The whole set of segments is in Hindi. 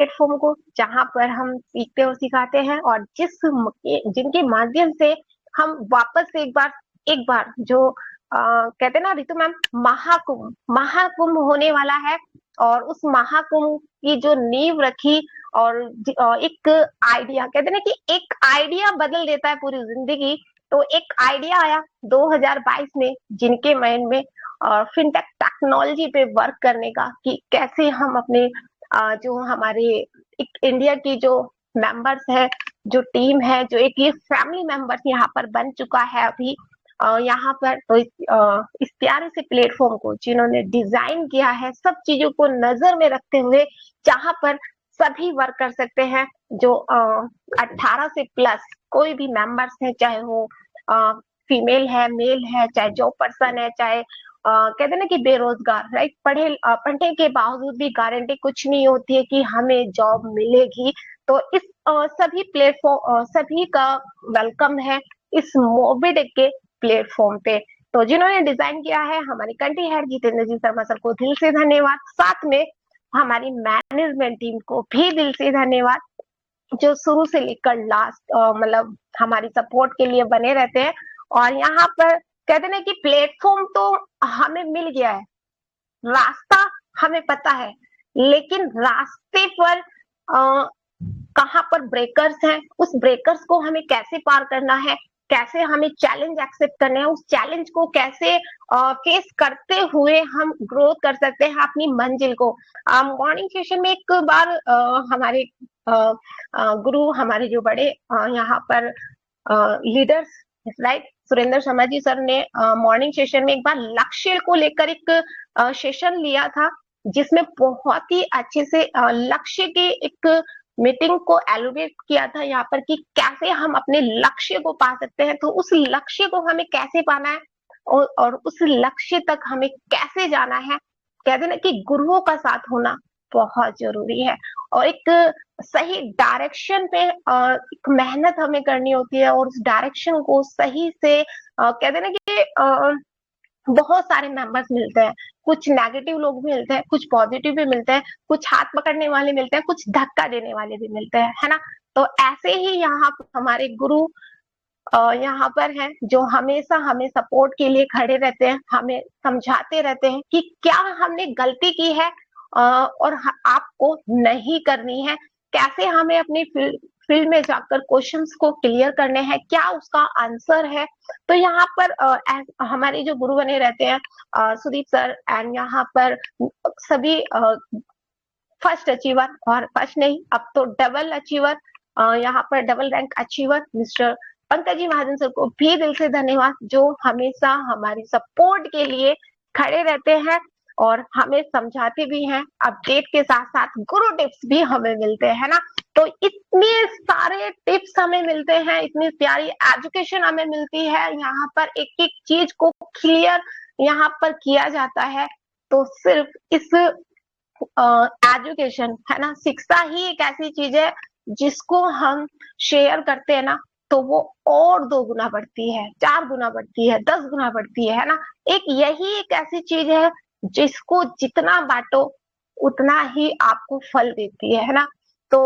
प्लेटफॉर्म को जहाँ पर हम सीखते और सिखाते हैं, और जिनके माध्यम से हम वापस से एक बार जो कहते हैं ना रितु मैम, महाकुंभ महाकुंभ होने वाला है। और उस महाकुंभ की जो नींव रखी, और एक आइडिया, कहते हैं ना कि एक आइडिया बदल देता है पूरी जिंदगी। तो एक आइडिया आया 2022 में जिनके माइंड में फिनटेक टेक्नोलॉजी पे वर्क करने का, कि कैसे हम अपने जो हमारे एक इंडिया की जो मेंबर्स है, जो टीम है, जो एक ये फैमिली मेंबर्स यहाँ पर बन चुका है अभी यहाँ पर। तो इस प्यारे से प्लेटफॉर्म को जिन्होंने डिजाइन किया है, सब चीजों को नजर में रखते हुए, जहाँ पर सभी वर्क कर सकते हैं, जो 18 से प्लस कोई भी मेंबर्स है, चाहे वो फीमेल है, मेल है, चाहे जॉब पर्सन है, चाहे कहते हैं ना कि बेरोजगार, राइट। पढ़ने के बावजूद भी गारंटी कुछ नहीं होती है कि हमें जॉब मिलेगी। तो इस सभी प्लेटफॉर्म सभी का वेलकम है इस मोबिडिक के प्लेटफॉर्म पे। तो जिन्होंने डिजाइन किया है, हमारे कंट्री हेड जितेंद्र जी शर्मा सर को दिल से धन्यवाद। साथ में हमारी मैनेजमेंट टीम को भी दिल से धन्यवाद, जो शुरू से लेकर लास्ट मतलब हमारी सपोर्ट के लिए बने रहते हैं। और यहाँ पर कहते हैं ना कि प्लेटफॉर्म तो हमें मिल गया है, रास्ता हमें पता है, लेकिन रास्ते पर कहाँ पर ब्रेकर्स हैं, उस ब्रेकर्स को हमें कैसे पार करना है, कैसे हमें चैलेंज एक्सेप्ट करना है, उस चैलेंज को कैसे फेस करते हुए हम ग्रोथ कर सकते हैं अपनी मंजिल को। मॉर्निंग सेशन में एक बार हमारे गुरु, हमारे जो बड़े यहाँ पर लीडर्स, राइट, सुरेंद्र शर्मा जी सर ने मॉर्निंग सेशन में एक बार लक्ष्य को लेकर एक सेशन लिया था, जिसमें बहुत ही अच्छे से लक्ष्य की एक मीटिंग को एलोबरेट किया था यहाँ पर, कि कैसे हम अपने लक्ष्य को पा सकते हैं। तो उस लक्ष्य को हमें कैसे पाना है, और उस लक्ष्य तक हमें कैसे जाना है। कहते हैं ना कि गुरुओं का साथ होना बहुत जरूरी है, और एक सही डायरेक्शन पे एक मेहनत हमें करनी होती है, और उस डायरेक्शन को सही से कहते हैं ना कि बहुत सारे मेंबर्स मिलते हैं, कुछ नेगेटिव लोग भी मिलते हैं, कुछ पॉजिटिव भी मिलते हैं, कुछ हाथ पकड़ने वाले मिलते हैं, कुछ धक्का देने वाले भी मिलते हैं, है ना। तो ऐसे ही यहाँ हमारे गुरु यहाँ पर हैं, जो हमेशा हमें सपोर्ट के लिए खड़े रहते हैं, हमें समझाते रहते हैं कि क्या हमने गलती की है और आपको नहीं करनी है, कैसे हमें अपनी फील्ड में जाकर क्वेश्चंस को क्लियर करने हैं, क्या उसका आंसर है। तो यहाँ पर हमारे जो गुरु बने रहते हैं सुदीप सर, एंड यहाँ पर सभी फर्स्ट अचीवर, और फर्स्ट नहीं, अब तो डबल अचीवर, यहाँ पर double rank achiever mister Pankaj ji Mahajan sir को भी दिल से धन्यवाद, जो हमेशा हमारी सपोर्ट के लिए खड़े रहते हैं और हमें समझाते भी हैं। अपडेट के साथ साथ गुरु टिप्स भी हमें मिलते हैं ना। तो इतने सारे टिप्स हमें मिलते हैं, इतनी प्यारी एजुकेशन हमें मिलती है, यहाँ पर एक एक चीज को क्लियर यहाँ पर किया जाता है। तो सिर्फ इस एजुकेशन है ना, शिक्षा ही एक ऐसी चीज है जिसको हम शेयर करते हैं ना, तो वो और 2 गुना बढ़ती है, 4 गुना बढ़ती है, 10 गुना बढ़ती है ना। यही एक ऐसी चीज है जिसको जितना बांटो उतना ही आपको फल देती है ना। तो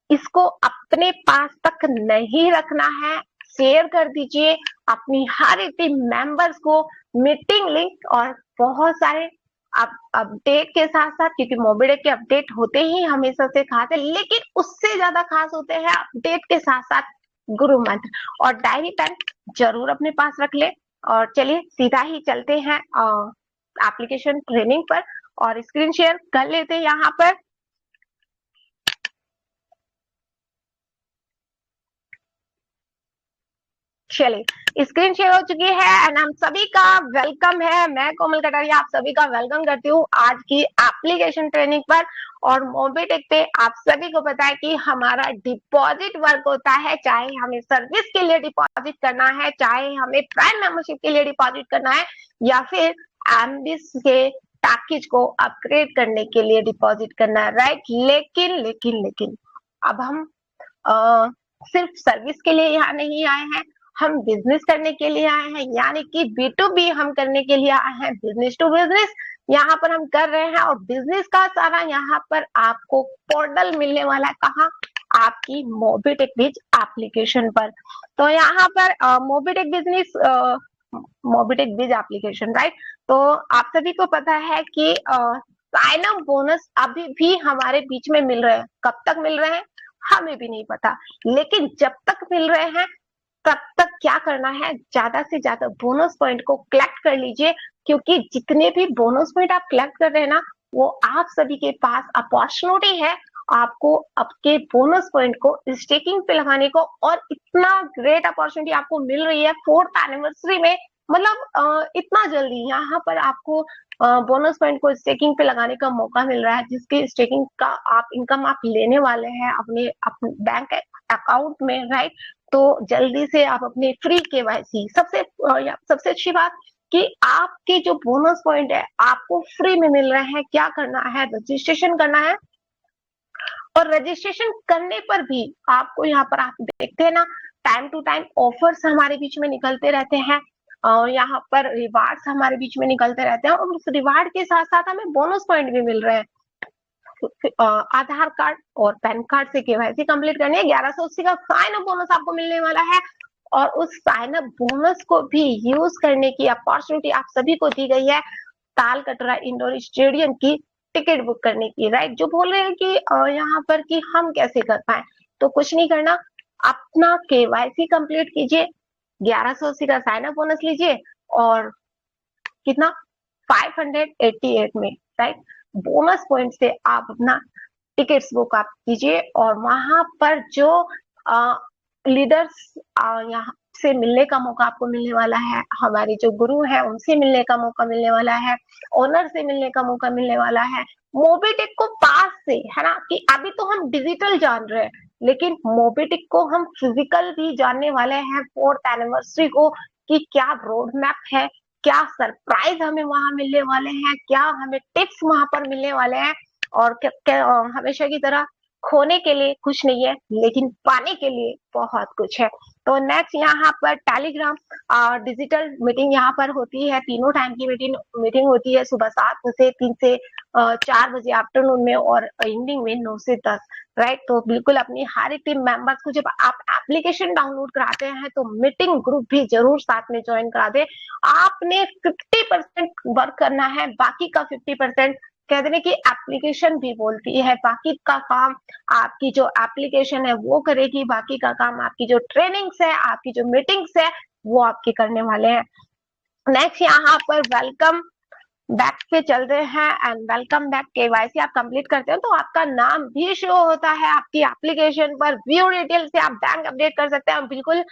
इसको अपने पास तक नहीं रखना है, शेयर कर दीजिए अपनी हर एक टीम मेंबर्स को, मीटिंग लिंक और बहुत सारे अपडेट के साथ साथ, क्योंकि मोबिडिक के अपडेट होते ही हमेशा से खास है, लेकिन उससे ज्यादा खास होते हैं अपडेट के साथ साथ गुरु मंत्र। और डायरी पेन जरूर अपने पास रख ले। और चलिए सीधा ही चलते हैं एप्लीकेशन ट्रेनिंग पर, और स्क्रीन शेयर कर लेते हैं यहाँ पर। चलिए स्क्रीन शेयर हो चुकी है, एंड हम सभी का वेलकम है। मैं कोमल कटारिया आप सभी का वेलकम करती हूँ आज की एप्लीकेशन ट्रेनिंग पर। और मोबिडिक पे आप सभी को पता है कि हमारा डिपॉजिट वर्क होता है, चाहे हमें सर्विस के लिए डिपॉजिट करना है, चाहे हमें प्राइम मेंबरशिप के लिए डिपॉजिट करना है, या फिर एमबीएस के पैकेज को अपग्रेड करने के लिए डिपॉजिट करना है, राइट। लेकिन लेकिन लेकिन अब हम सिर्फ सर्विस के लिए यहाँ नहीं आए हैं, हम बिजनेस करने के लिए आए हैं, यानी कि B2B हम करने के लिए आए हैं, बिजनेस टू बिजनेस। यहाँ पर हम कर रहे हैं और बिजनेस का सारा यहाँ पर आपको पोर्टल मिलने वाला है। कहाँ? आपकी मोबिटेक बिज एप्लीकेशन पर। तो यहाँ पर मोबिटेक बिजनेस मोबिटेक बिज एप्लीकेशन, राइट। तो आप सभी को पता है कि साइन अप बोनस अभी भी हमारे बीच में मिल रहे हैं। कब तक मिल रहे हैं हमें भी नहीं पता, लेकिन जब तक मिल रहे हैं तब तक क्या करना है, ज्यादा से ज्यादा बोनस पॉइंट को कलेक्ट कर लीजिए, क्योंकि जितने भी बोनस पॉइंट आप कलेक्ट कर रहे हैं ना, वो आप सभी के पास अपॉर्चुनिटी है आपको आपके बोनस पॉइंट को स्टेकिंग पे लगाने को। और इतना ग्रेट अपॉर्चुनिटी आपको मिल रही है 4th एनिवर्सरी में, मतलब इतना जल्दी यहाँ पर आपको बोनस पॉइंट को स्टेकिंग पे लगाने का मौका मिल रहा है, जिसकी स्टेकिंग का आप इनकम आप लेने वाले हैं अपने बैंक अकाउंट में, राइट। तो जल्दी से आप अपने फ्री केवाईसी, सबसे अच्छी बात कि आपके जो बोनस पॉइंट है आपको फ्री में मिल रहे हैं। क्या करना है, रजिस्ट्रेशन करना है। और रजिस्ट्रेशन करने पर भी आपको यहाँ पर आप देखते हैं ना, टाइम टू टाइम ऑफर्स हमारे बीच में निकलते रहते हैं और यहाँ पर रिवार्ड्स हमारे बीच में निकलते रहते हैं, और उस रिवार्ड के साथ साथ हमें बोनस पॉइंट भी मिल रहे हैं। आधार कार्ड और पैन कार्ड से केवाईसी कंप्लीट करनी है, 1180 का साइन अप बोनस आपको मिलने वाला है। और उस साइन अप बोनस को भी यूज करने की अपॉर्चुनिटी आप सभी को दी गई है तालकटोरा इंडोर स्टेडियम की टिकट बुक करने की, राइट। जो बोल रहे हैं कि यहाँ पर कि हम कैसे कर पाए, तो कुछ नहीं करना, अपना केवाईसी कंप्लीट कीजिए, 1180 का साइन अप बोनस लीजिए और कितना 588 में, राइट, बोनस पॉइंट से आप अपना टिकट्स बुक आप कीजिए। और वहां पर जो लीडर्स यहाँ से मिलने का मौका आपको मिलने वाला है, हमारे जो गुरु हैं उनसे मिलने का मौका मिलने वाला है, ओनर से मिलने का मौका मिलने वाला है, मोबिटेक को पास से, है ना, कि अभी तो हम डिजिटल जान रहे हैं, लेकिन मोबिटेक को हम फिजिकल भी जानने वाले हैं 4th एनिवर्सरी को, कि क्या रोड मैप है, क्या सरप्राइज हमें वहां मिलने वाले हैं, क्या हमें टिप्स वहां पर मिलने वाले हैं। और हमेशा की तरह खोने के लिए कुछ नहीं है, लेकिन पाने के लिए बहुत कुछ है। तो नेक्स्ट यहाँ पर टेलीग्राम डिजिटल मीटिंग यहाँ पर होती है, तीनों टाइम की मीटिंग होती है, सुबह 7 से 3 से 4 बजे आफ्टरनून में, और इवनिंग में 9 से 10, राइट। तो बिल्कुल अपनी हर एक टीम मेंबर्स को जब आप एप्लीकेशन डाउनलोड कराते हैं तो मीटिंग ग्रुप भी जरूर साथ में ज्वाइन करा दे। आपने 50% वर्क करना है, बाकी का 50% कहते हैं कि एप्लीकेशन भी बोलती है, बाकी का काम आपकी जो एप्लीकेशन है वो करेगी, बाकी का काम आपकी जो ट्रेनिंग्स है, आपकी जो मीटिंग्स है, वो आपके करने वाले हैं। नेक्स्ट यहाँ पर वेलकम बैक पे चल रहे हैं, एंड वेलकम बैक केवाईसी आप कंप्लीट करते हो तो आपका नाम भी शो होता है आपकी एप्लीकेशन पर। व्यू डिटेल से आप बैंक अपडेट कर सकते हैं बिल्कुल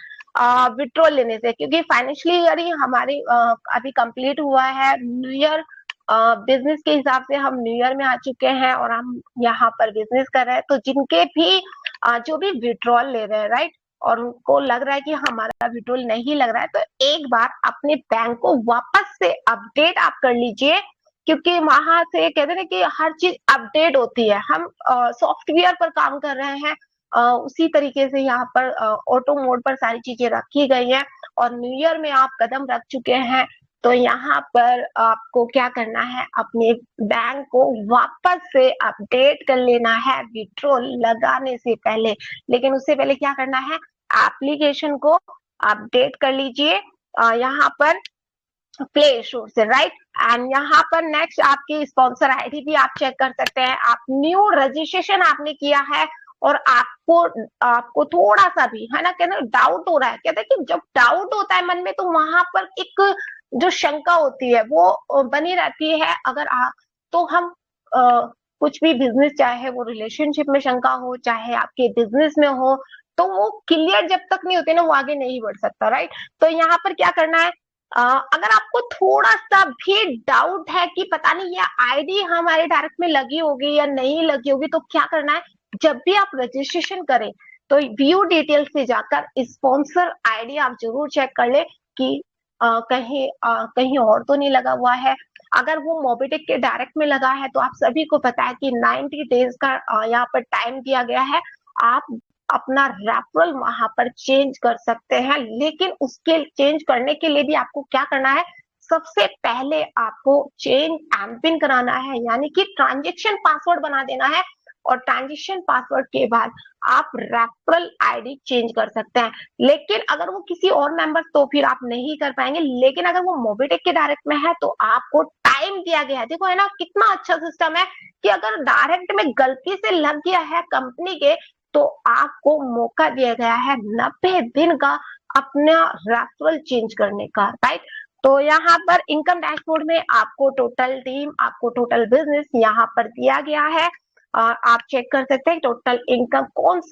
विड्रॉल लेने से, क्योंकि फाइनेंशियली ईयर ही हमारी अभी कंप्लीट हुआ है। न्यू ईयर बिजनेस के हिसाब से हम न्यू ईयर में आ चुके हैं और हम यहाँ पर बिजनेस कर रहे हैं। तो जिनके भी जो भी विड्रॉल ले रहे हैं, राइट, और उनको लग रहा है कि हमारा विड्रॉल नहीं लग रहा है, तो एक बार अपने बैंक को वापस से अपडेट आप कर लीजिए, क्योंकि वहां से कहते हैं कि हर चीज अपडेट होती है। हम सॉफ्टवेयर पर काम कर रहे हैं, उसी तरीके से यहाँ पर ऑटो मोड पर सारी चीजें रखी गई है। और न्यू ईयर में आप कदम रख चुके हैं, तो यहाँ पर आपको क्या करना है, अपने बैंक को वापस से अपडेट कर लेना है विड्रॉल लगाने से पहले। लेकिन उससे पहले क्या करना है, एप्लीकेशन को अपडेट कर लीजिए यहाँ पर प्ले स्टोर से, राइट। एंड यहाँ पर नेक्स्ट आपकी स्पॉन्सर आईडी भी आप चेक कर सकते हैं। आप न्यू रजिस्ट्रेशन आपने किया है और आपको थोड़ा सा भी, है ना, कहते डाउट हो रहा है, कहते हैं कि जब डाउट होता है मन में तो वहां पर एक जो शंका होती है वो बनी रहती है। अगर तो हम कुछ भी बिजनेस, चाहे वो रिलेशनशिप में शंका हो, चाहे आपके बिजनेस में हो, तो वो क्लियर जब तक नहीं होते ना, वो आगे नहीं बढ़ सकता, राइट। तो यहाँ पर क्या करना है, अगर आपको थोड़ा सा भी डाउट है कि पता नहीं ये आईडी हमारे डायरेक्ट में लगी होगी या नहीं लगी होगी, तो क्या करना है, जब भी आप रजिस्ट्रेशन करें तो व्यू डिटेल से जाकर स्पॉन्सर आईडी आप जरूर चेक कर ले कि कहीं और तो नहीं लगा हुआ है। अगर वो मोबिटेक के डायरेक्ट में लगा है तो आप सभी को पता है कि 90 डेज का यहाँ पर टाइम दिया गया है, आप अपना रेफरल वहां पर चेंज कर सकते हैं। लेकिन उसके चेंज करने के लिए भी आपको क्या करना है, सबसे पहले आपको चेंज एमपिन कराना है, यानी कि ट्रांजेक्शन पासवर्ड बना देना है, और ट्रांजेक्शन पासवर्ड के बाद आप रेफरल आईडी चेंज कर सकते हैं। लेकिन अगर वो किसी और मेंबर तो फिर आप नहीं कर पाएंगे, लेकिन अगर वो मोबिटेक के डायरेक्ट में है तो आपको टाइम दिया गया है। देखो है ना कितना अच्छा सिस्टम है कि अगर डायरेक्ट में गलती से लग गया है कंपनी के, तो आपको मौका दिया गया है 90 दिन का अपना रेफरल चेंज करने का, राइट। तो यहाँ पर इनकम डैशबोर्ड में आपको टोटल टीम, आपको टोटल बिजनेस यहाँ पर दिया गया है। आप चेक कर सकते हैं टोटल इनकम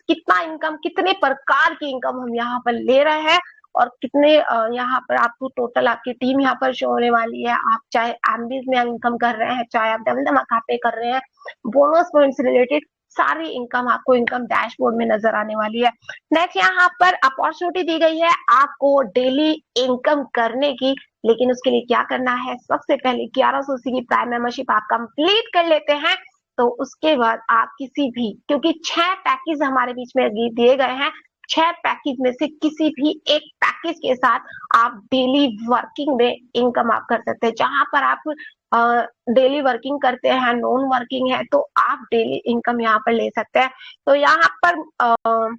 कितना इनकम, कितने प्रकार की इनकम हम यहाँ पर ले रहे हैं, और कितने यहाँ पर आपको टोटल आपकी टीम यहाँ पर शो होने वाली है। आप चाहे एमबीज में इनकम कर रहे हैं, चाहे आप डबल धमाका पे कर रहे हैं, बोनस पॉइंट से रिलेटेड सारी इनकम आपको इनकम डैशबोर्ड में नजर आने वाली है। नेक्स्ट यहाँ पर अपॉर्चुनिटी दी गई है आपको डेली इनकम करने की, लेकिन उसके लिए क्या करना है, सबसे पहले 1180 की प्राइम मेंबरशिप आप कंप्लीट कर लेते हैं, तो उसके बाद आप किसी भी, क्योंकि 6 पैकेज हमारे बीच में दिए गए हैं, 6 पैकेज में से किसी भी एक पैकेज के साथ आप डेली वर्किंग में इनकम आप कर सकते हैं। जहां पर आप डेली वर्किंग करते हैं, नॉन वर्किंग है, तो आप डेली इनकम यहाँ पर ले सकते हैं। तो यहाँ पर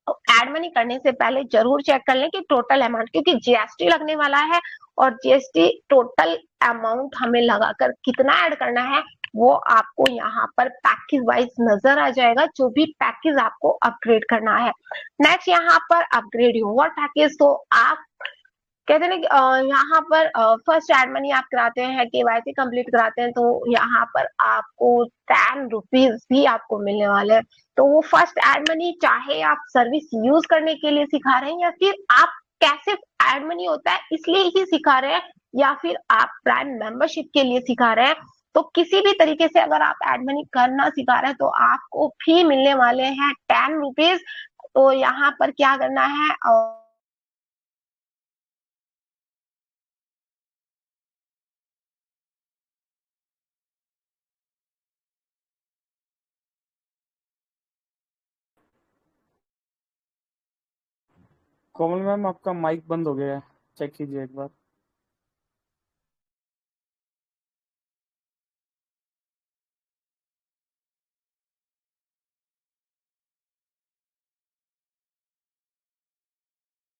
एड मनी करने से पहले जरूर चेक कर लें कि टोटल अमाउंट, क्योंकि जीएसटी लगने वाला है, और जीएसटी टोटल अमाउंट हमें लगाकर कितना ऐड करना है वो आपको यहाँ पर पैकेज वाइज नजर आ जाएगा, जो भी पैकेज आपको अपग्रेड करना है। नेक्स्ट यहाँ पर अपग्रेड योर पैकेज, तो आप कहते हैं ना यहाँ पर फर्स्ट एड मनी आप कराते हैं, केवाईसी कंप्लीट कराते हैं, तो यहाँ पर आपको 10 रुपीज भी आपको मिलने वाले हैं। तो वो फर्स्ट एड मनी चाहे आप सर्विस यूज करने के लिए सिखा रहे हैं, या फिर आप कैसे एड मनी होता है इसलिए ही सिखा रहे हैं, या फिर आप प्राइम मेंबरशिप के लिए सिखा रहे हैं, तो किसी भी तरीके से अगर आप एड मनी करना सिखा रहे हैं तो आपको फी मिलने वाले हैं 10 रुपीज। तो यहाँ पर क्या करना है, कोमल मैम आपका माइक बंद हो गया है, चेक कीजिए एक बार।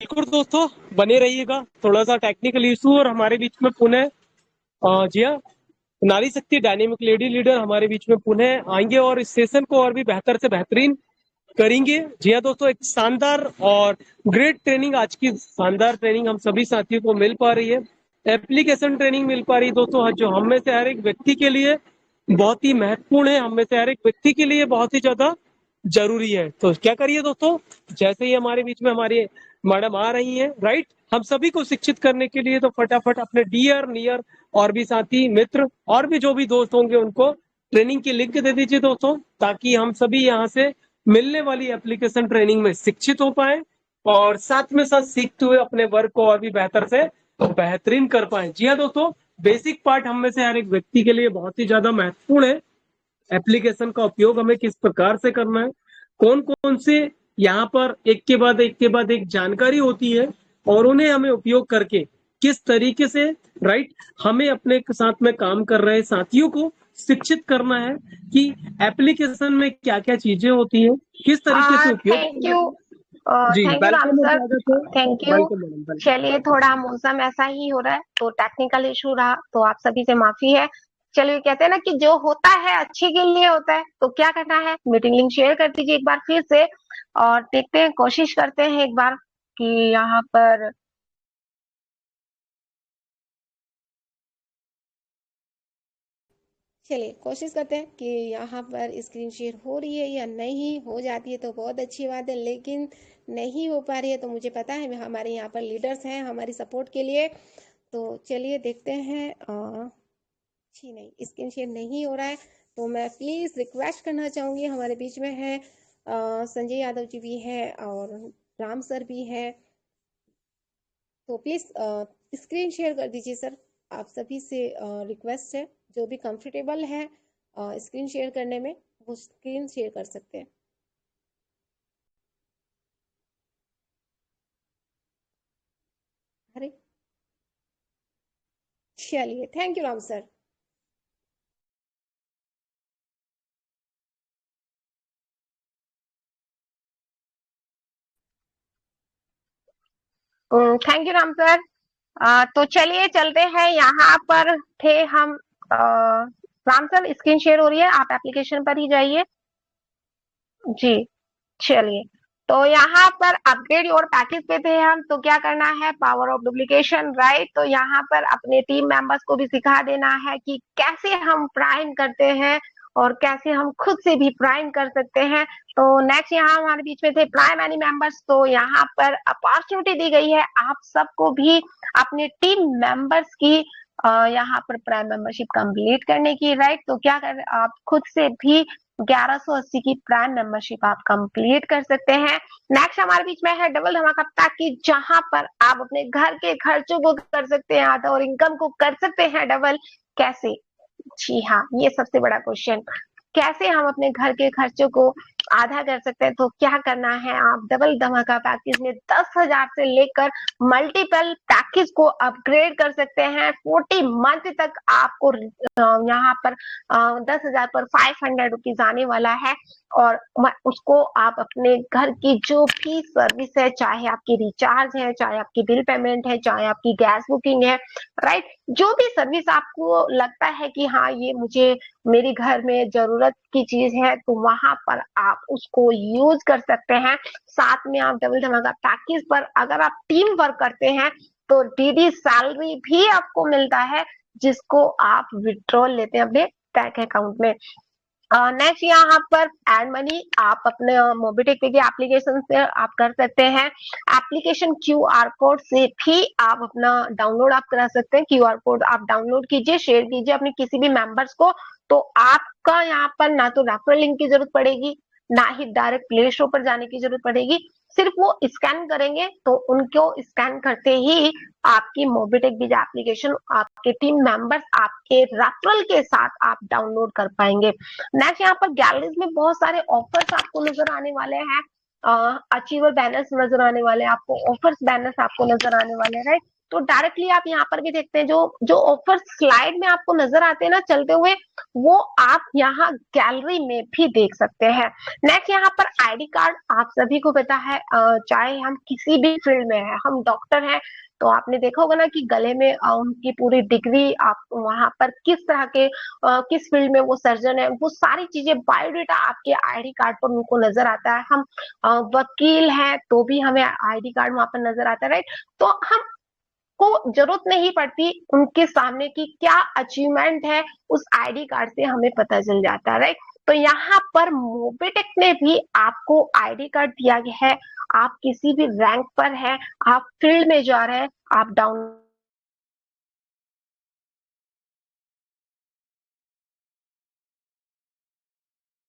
बिल्कुल दोस्तों, बने रहिएगा। थोड़ा सा टेक्निकल इशू और हमारे बीच में पुनः जी हाँ, नारी शक्ति डायनेमिक लेडी लीडर हमारे बीच में पुनः आएंगे और इस सेशन को और भी बेहतर से बेहतरीन करेंगे। जी हाँ दोस्तों, एक शानदार और ग्रेट ट्रेनिंग, आज की शानदार ट्रेनिंग हम सभी साथियों को मिल पा रही है। एप्लीकेशन ट्रेनिंग मिल पा रही है दोस्तों, जो हम में से हर एक व्यक्ति के लिए बहुत ही महत्वपूर्ण है, हम में से हर एक व्यक्ति के लिए बहुत ही ज्यादा जरूरी है। तो क्या करिए दोस्तों, जैसे ही हमारे बीच में हमारी मैडम आ रही हैं, राइट, हम सभी को शिक्षित करने के लिए, तो फटाफट अपने डियर नियर और भी साथी मित्र और भी जो भी दोस्त होंगे उनको ट्रेनिंग की लिंक दे दीजिए दोस्तों, ताकि हम सभी यहाँ से मिलने वाली एप्लीकेशन ट्रेनिंग में शिक्षित हो पाए और साथ में साथ सीखते हुए अपने वर्क को और भी बेहतर से बेहतरीन कर पाए। जी हाँ दोस्तों, बेसिक पार्ट हम में से हर एक व्यक्ति के लिए बहुत ही ज्यादा महत्वपूर्ण है। एप्लीकेशन का उपयोग हमें किस प्रकार से करना है, कौन कौन से यहाँ पर एक के बाद एक जानकारी होती है, और उन्हें हमें उपयोग करके किस तरीके से, राइट, हमें अपने साथ में काम कर रहे साथियों को शिक्षित करना है कि एप्लीकेशन में क्या क्या चीजें होती है, किस तरीके से उपयोग। थैंक यू, जी, थैंक यू राम वेलकम और सर, स्वागत है। Thank you. Welcome madam, welcome. चलिए, थोड़ा मौसम ऐसा ही हो रहा है तो टेक्निकल इशू रहा, तो आप सभी से माफी है। चलिए, कहते हैं ना कि जो होता है अच्छे के लिए होता है, तो क्या करना है, मीटिंग लिंक शेयर कर दीजिए एक बार फिर से, और देखते हैं, कोशिश करते हैं एक बार कि यहाँ पर चलिए कोशिश करते हैं कि यहाँ पर स्क्रीन शेयर हो रही है या नहीं। हो जाती है तो बहुत अच्छी बात है, लेकिन नहीं हो पा रही है तो मुझे पता है हमारे यहाँ पर लीडर्स हैं हमारी सपोर्ट के लिए। तो चलिए देखते हैं। जी नहीं, स्क्रीन शेयर नहीं हो रहा है, तो मैं प्लीज़ रिक्वेस्ट करना चाहूँगी, हमारे बीच में है संजय यादव जी भी हैं और राम सर भी हैं, तो प्लीज़ स्क्रीन शेयर कर दीजिए सर। आप सभी से रिक्वेस्ट है, जो भी कंफर्टेबल है स्क्रीन शेयर करने में वो स्क्रीन शेयर कर सकते हैं। अरे चलिए, thank you Ram sir. Thank you Ram sir. तो चलिए चलते हैं, यहाँ पर थे हम। राम सर, स्क्रीन शेयर हो रही है, आप एप्लीकेशन पर ही जाइए। जी, चलिए। तो यहाँ पर अपग्रेड योर पैकेज पे थे हम। तो क्या करना है, पावर ऑफ डुप्लीकेशन, राइट। तो यहाँ पर अपने टीम मेंबर्स को भी सिखा देना है कि कैसे हम प्राइम करते हैं और कैसे हम खुद से भी प्राइम कर सकते हैं। तो नेक्स्ट यहाँ हमारे बीच में थे प्राइम एनी मेंबर्स। तो यहाँ पर अपॉर्चुनिटी दी गई है आप सबको भी अपने टीम मेंबर्स की यहाँ पर प्राइम मेंबरशिप कंप्लीट करने की, राइट। तो क्या कर, आप खुद से भी 1180 की प्राइम मेंबरशिप आप कंप्लीट कर सकते हैं। नेक्स्ट हमारे बीच में है डबल धमाका पैकेज, जहां पर आप अपने घर के खर्चों को कर सकते हैं आधा और इनकम को कर सकते हैं डबल। कैसे? जी हाँ, ये सबसे बड़ा क्वेश्चन, कैसे हम अपने घर के खर्चों को आधा कर सकते हैं। तो क्या करना है, आप डबल धमाका पैकेज में 10,000 से लेकर मल्टीपल पैकेज को अपग्रेड कर सकते हैं। 40 मंथ तक आपको यहाँ पर 10,000 पर 500 रुपीज आने वाला है, और उसको आप अपने घर की जो भी सर्विस है, चाहे आपकी रिचार्ज है, चाहे आपकी बिल पेमेंट है, चाहे आपकी गैस बुकिंग है, राइट, जो भी सर्विस आपको लगता है कि हाँ ये मुझे मेरे घर में जरूरत की चीज है, तो वहां पर आप उसको यूज कर सकते हैं। साथ में आप डबल धमाका पैकेज पर अगर आप टीम वर्क करते हैं तो डीडी सैलरी भी आपको मिलता है, जिसको आप विड्रॉल लेते हैं अपने बैंक अकाउंट में। नेक्स्ट यहाँ पर एड मनी आप अपने मोबिटेक पे एप्लीकेशन से आप कर सकते हैं। एप्लीकेशन क्यूआर कोड से भी आप अपना डाउनलोड आप करा सकते हैं। क्यूआर कोड आप डाउनलोड कीजिए, शेयर कीजिए अपने किसी भी मेंबर्स को। तो आपका यहाँ पर ना तो रेफरल लिंक की जरूरत पड़ेगी, ना ही डायरेक्ट प्ले स्टोर पर जाने की जरूरत पड़ेगी। सिर्फ वो स्कैन करेंगे तो उनको स्कैन करते ही आपकी मोबिटेक बीज एप्लीकेशन आपके टीम मेंबर्स आपके रेफरल के साथ आप डाउनलोड कर पाएंगे। नेक्स्ट यहाँ पर गैलरीज में बहुत सारे ऑफर्स आपको नजर आने वाले हैं। अचीवर बैनर्स नजर आने वाले हैं आपको, ऑफर्स बैनर्स आपको नजर आने वाले हैं, राइट। तो डायरेक्टली आप यहाँ पर भी देखते हैं जो जो ऑफर स्लाइड में आपको नजर आते हैं ना चलते हुए, वो आप यहाँ गैलरी में भी देख सकते हैं। नेक्स्ट यहाँ पर आईडी कार्ड आप सभी को पता है, चाहे हम किसी भी फील्ड में है, हम डॉक्टर हैं तो आपने देखा होगा ना कि गले में उनकी पूरी डिग्री, आप वहां पर किस तरह के किस फील्ड में वो सर्जन है, वो सारी चीजें बायोडेटा आपके आईडी कार्ड पर उनको नजर आता है। हम वकील हैं तो भी हमें आईडी कार्ड वहां पर नजर आता है, राइट। तो हम को जरूरत नहीं पड़ती उनके सामने की क्या अचीवमेंट है, उस आईडी कार्ड से हमें पता चल जाता है, राइट। तो यहाँ पर मोबिटेक ने भी आपको आईडी कार्ड दिया गया है। आप किसी भी रैंक पर हैं, आप फील्ड में जा रहे हैं, आप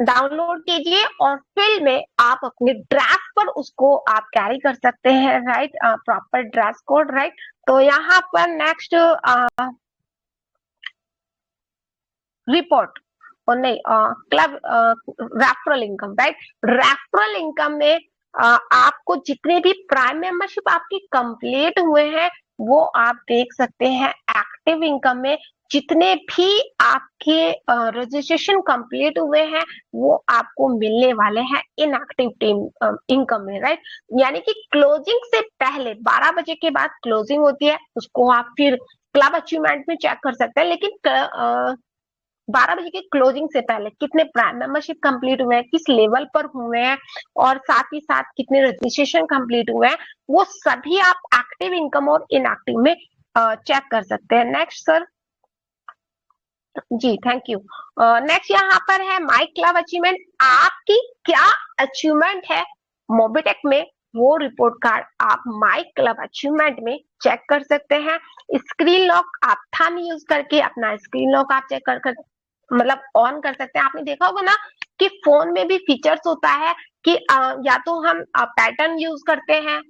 डाउनलोड कीजिए और फील्ड में आप अपने ड्रेस पर उसको आप कैरी कर सकते हैं, right. Proper dress code, right. तो यहाँ पर नेक्स्ट रिपोर्ट और नहीं, club referral income, right. Referral income में आपको जितने भी प्राइम मेंबरशिप आपकी कंप्लीट हुए हैं वो आप देख सकते हैं। एक्टिव इनकम में जितने भी आपके रजिस्ट्रेशन कंप्लीट हुए हैं वो आपको मिलने वाले हैं इनएक्टिव टीम इनकम में, राइट। यानी कि क्लोजिंग से पहले 12 बजे के बाद क्लोजिंग होती है, उसको आप फिर क्लब अचीवमेंट में चेक कर सकते हैं। लेकिन 12 बजे की क्लोजिंग से पहले कितने प्राइम मेंबरशिप कंप्लीट हुए हैं, किस लेवल पर हुए हैं, और साथ ही साथ कितने रजिस्ट्रेशन कंप्लीट हुए हैं, वो सभी आप एक्टिव इनकम और इनएक्टिव में चेक कर सकते हैं। Next sir. Ji thank you. Next यहाँ पर है माई क्लब अचीवमेंट। आपकी क्या अचीवमेंट है मोबिटेक में, वो रिपोर्ट कार्ड आप माई क्लब अचीवमेंट में चेक कर सकते हैं। स्क्रीन लॉक आप थंब यूज करके अपना स्क्रीन लॉक आप चेक कर मतलब ऑन कर सकते हैं। आपने देखा होगा ना कि फोन में भी फीचर्स होता है कि या तो हम पैटर्न यूज करते हैं,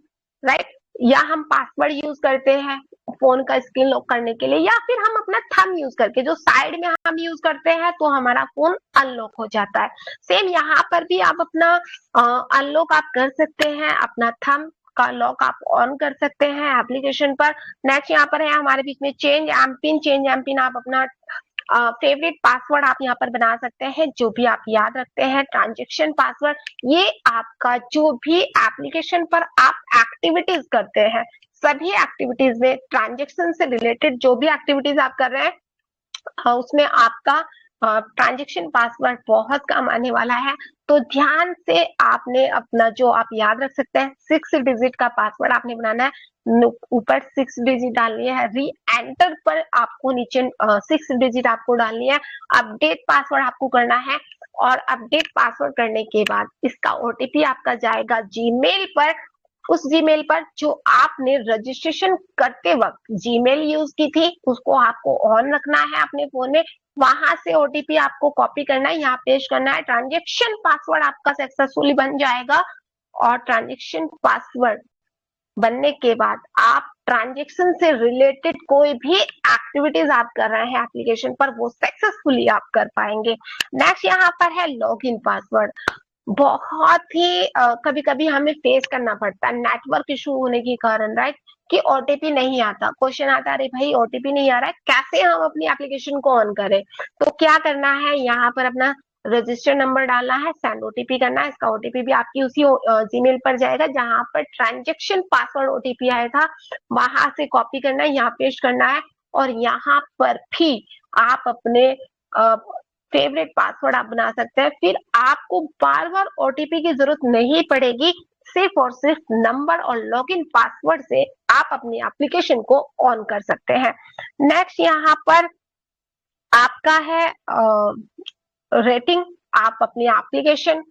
राइट, या हम पासवर्ड यूज करते हैं फोन का स्क्रीन लॉक करने के लिए, या फिर हम अपना थंब यूज करके जो साइड में हम यूज करते हैं तो हमारा फोन अनलॉक हो जाता है। सेम यहाँ पर भी आप अपना अनलॉक आप कर सकते हैं अपना थंब का लॉक आप ऑन कर सकते हैं एप्लीकेशन पर। नेक्स्ट यहाँ पर है हमारे बीच में चेंज एमपिन आप अपना फेवरेट पासवर्ड आप यहाँ पर बना सकते हैं, जो भी आप याद रखते हैं। ट्रांजेक्शन पासवर्ड, ये आपका जो भी एप्लीकेशन पर आप एक्टिविटीज करते हैं, सभी एक्टिविटीज में ट्रांजेक्शन से रिलेटेड जो भी एक्टिविटीज आप कर रहे हैं उसमें आपका ट्रांजेक्शन पासवर्ड बहुत काम आने वाला है। तो ध्यान से आपने अपना जो आप याद रख सकते हैं 6 डिजिट का पासवर्ड आपने बनाना है, ऊपर 6 डिजिट डालनी है, री एंटर पर आपको नीचे 6 डिजिट आपको डालनी है, अपडेट पासवर्ड आपको करना है। और अपडेट पासवर्ड करने के बाद इसका ओटीपी आपका जाएगा जीमेल पर, उस जीमेल पर जो आपने रजिस्ट्रेशन करते वक्त जीमेल यूज की थी उसको आपको ऑन रखना है अपने फोन में। वहां से ओटीपी आपको कॉपी करना है, यहाँ पेस्ट करना है, ट्रांजेक्शन पासवर्ड आपका सक्सेसफुली बन जाएगा। और ट्रांजेक्शन पासवर्ड बनने के बाद आप ट्रांजेक्शन से रिलेटेड कोई भी एक्टिविटीज आप कर रहे हैं एप्लीकेशन पर, वो सक्सेसफुली आप कर पाएंगे। नेक्स्ट यहाँ पर है लॉगिन पासवर्ड। बहुत ही कभी कभी हमें फेस करना पड़ता है नेटवर्क इशू होने के कारण, राइट, कि ओटीपी नहीं आता, क्वेश्चन आता है अरे भाई ओटीपी नहीं आ रहा है, कैसे हम अपनी एप्लीकेशन को ऑन करें। तो क्या करना है, यहाँ पर अपना रजिस्टर नंबर डालना है, सेंड ओटीपी करना है, इसका ओटीपी भी आपकी उसी जीमेल पर जाएगा जहां पर ट्रांजेक्शन पासवर्ड ओटीपी आया था, वहां से कॉपी करना है, यहाँ पेस्ट करना है। और यहाँ पर भी आप अपने फेवरेट पासवर्ड आप बना सकते हैं, फिर आपको बार बार ओटीपी की जरूरत नहीं पड़ेगी, सिर्फ और सिर्फ नंबर और लॉगिन पासवर्ड से आप अपनी एप्लीकेशन को ऑन कर सकते हैं। नेक्स्ट यहाँ पर आपका है रेटिंग। आप अपनी एप्लीकेशन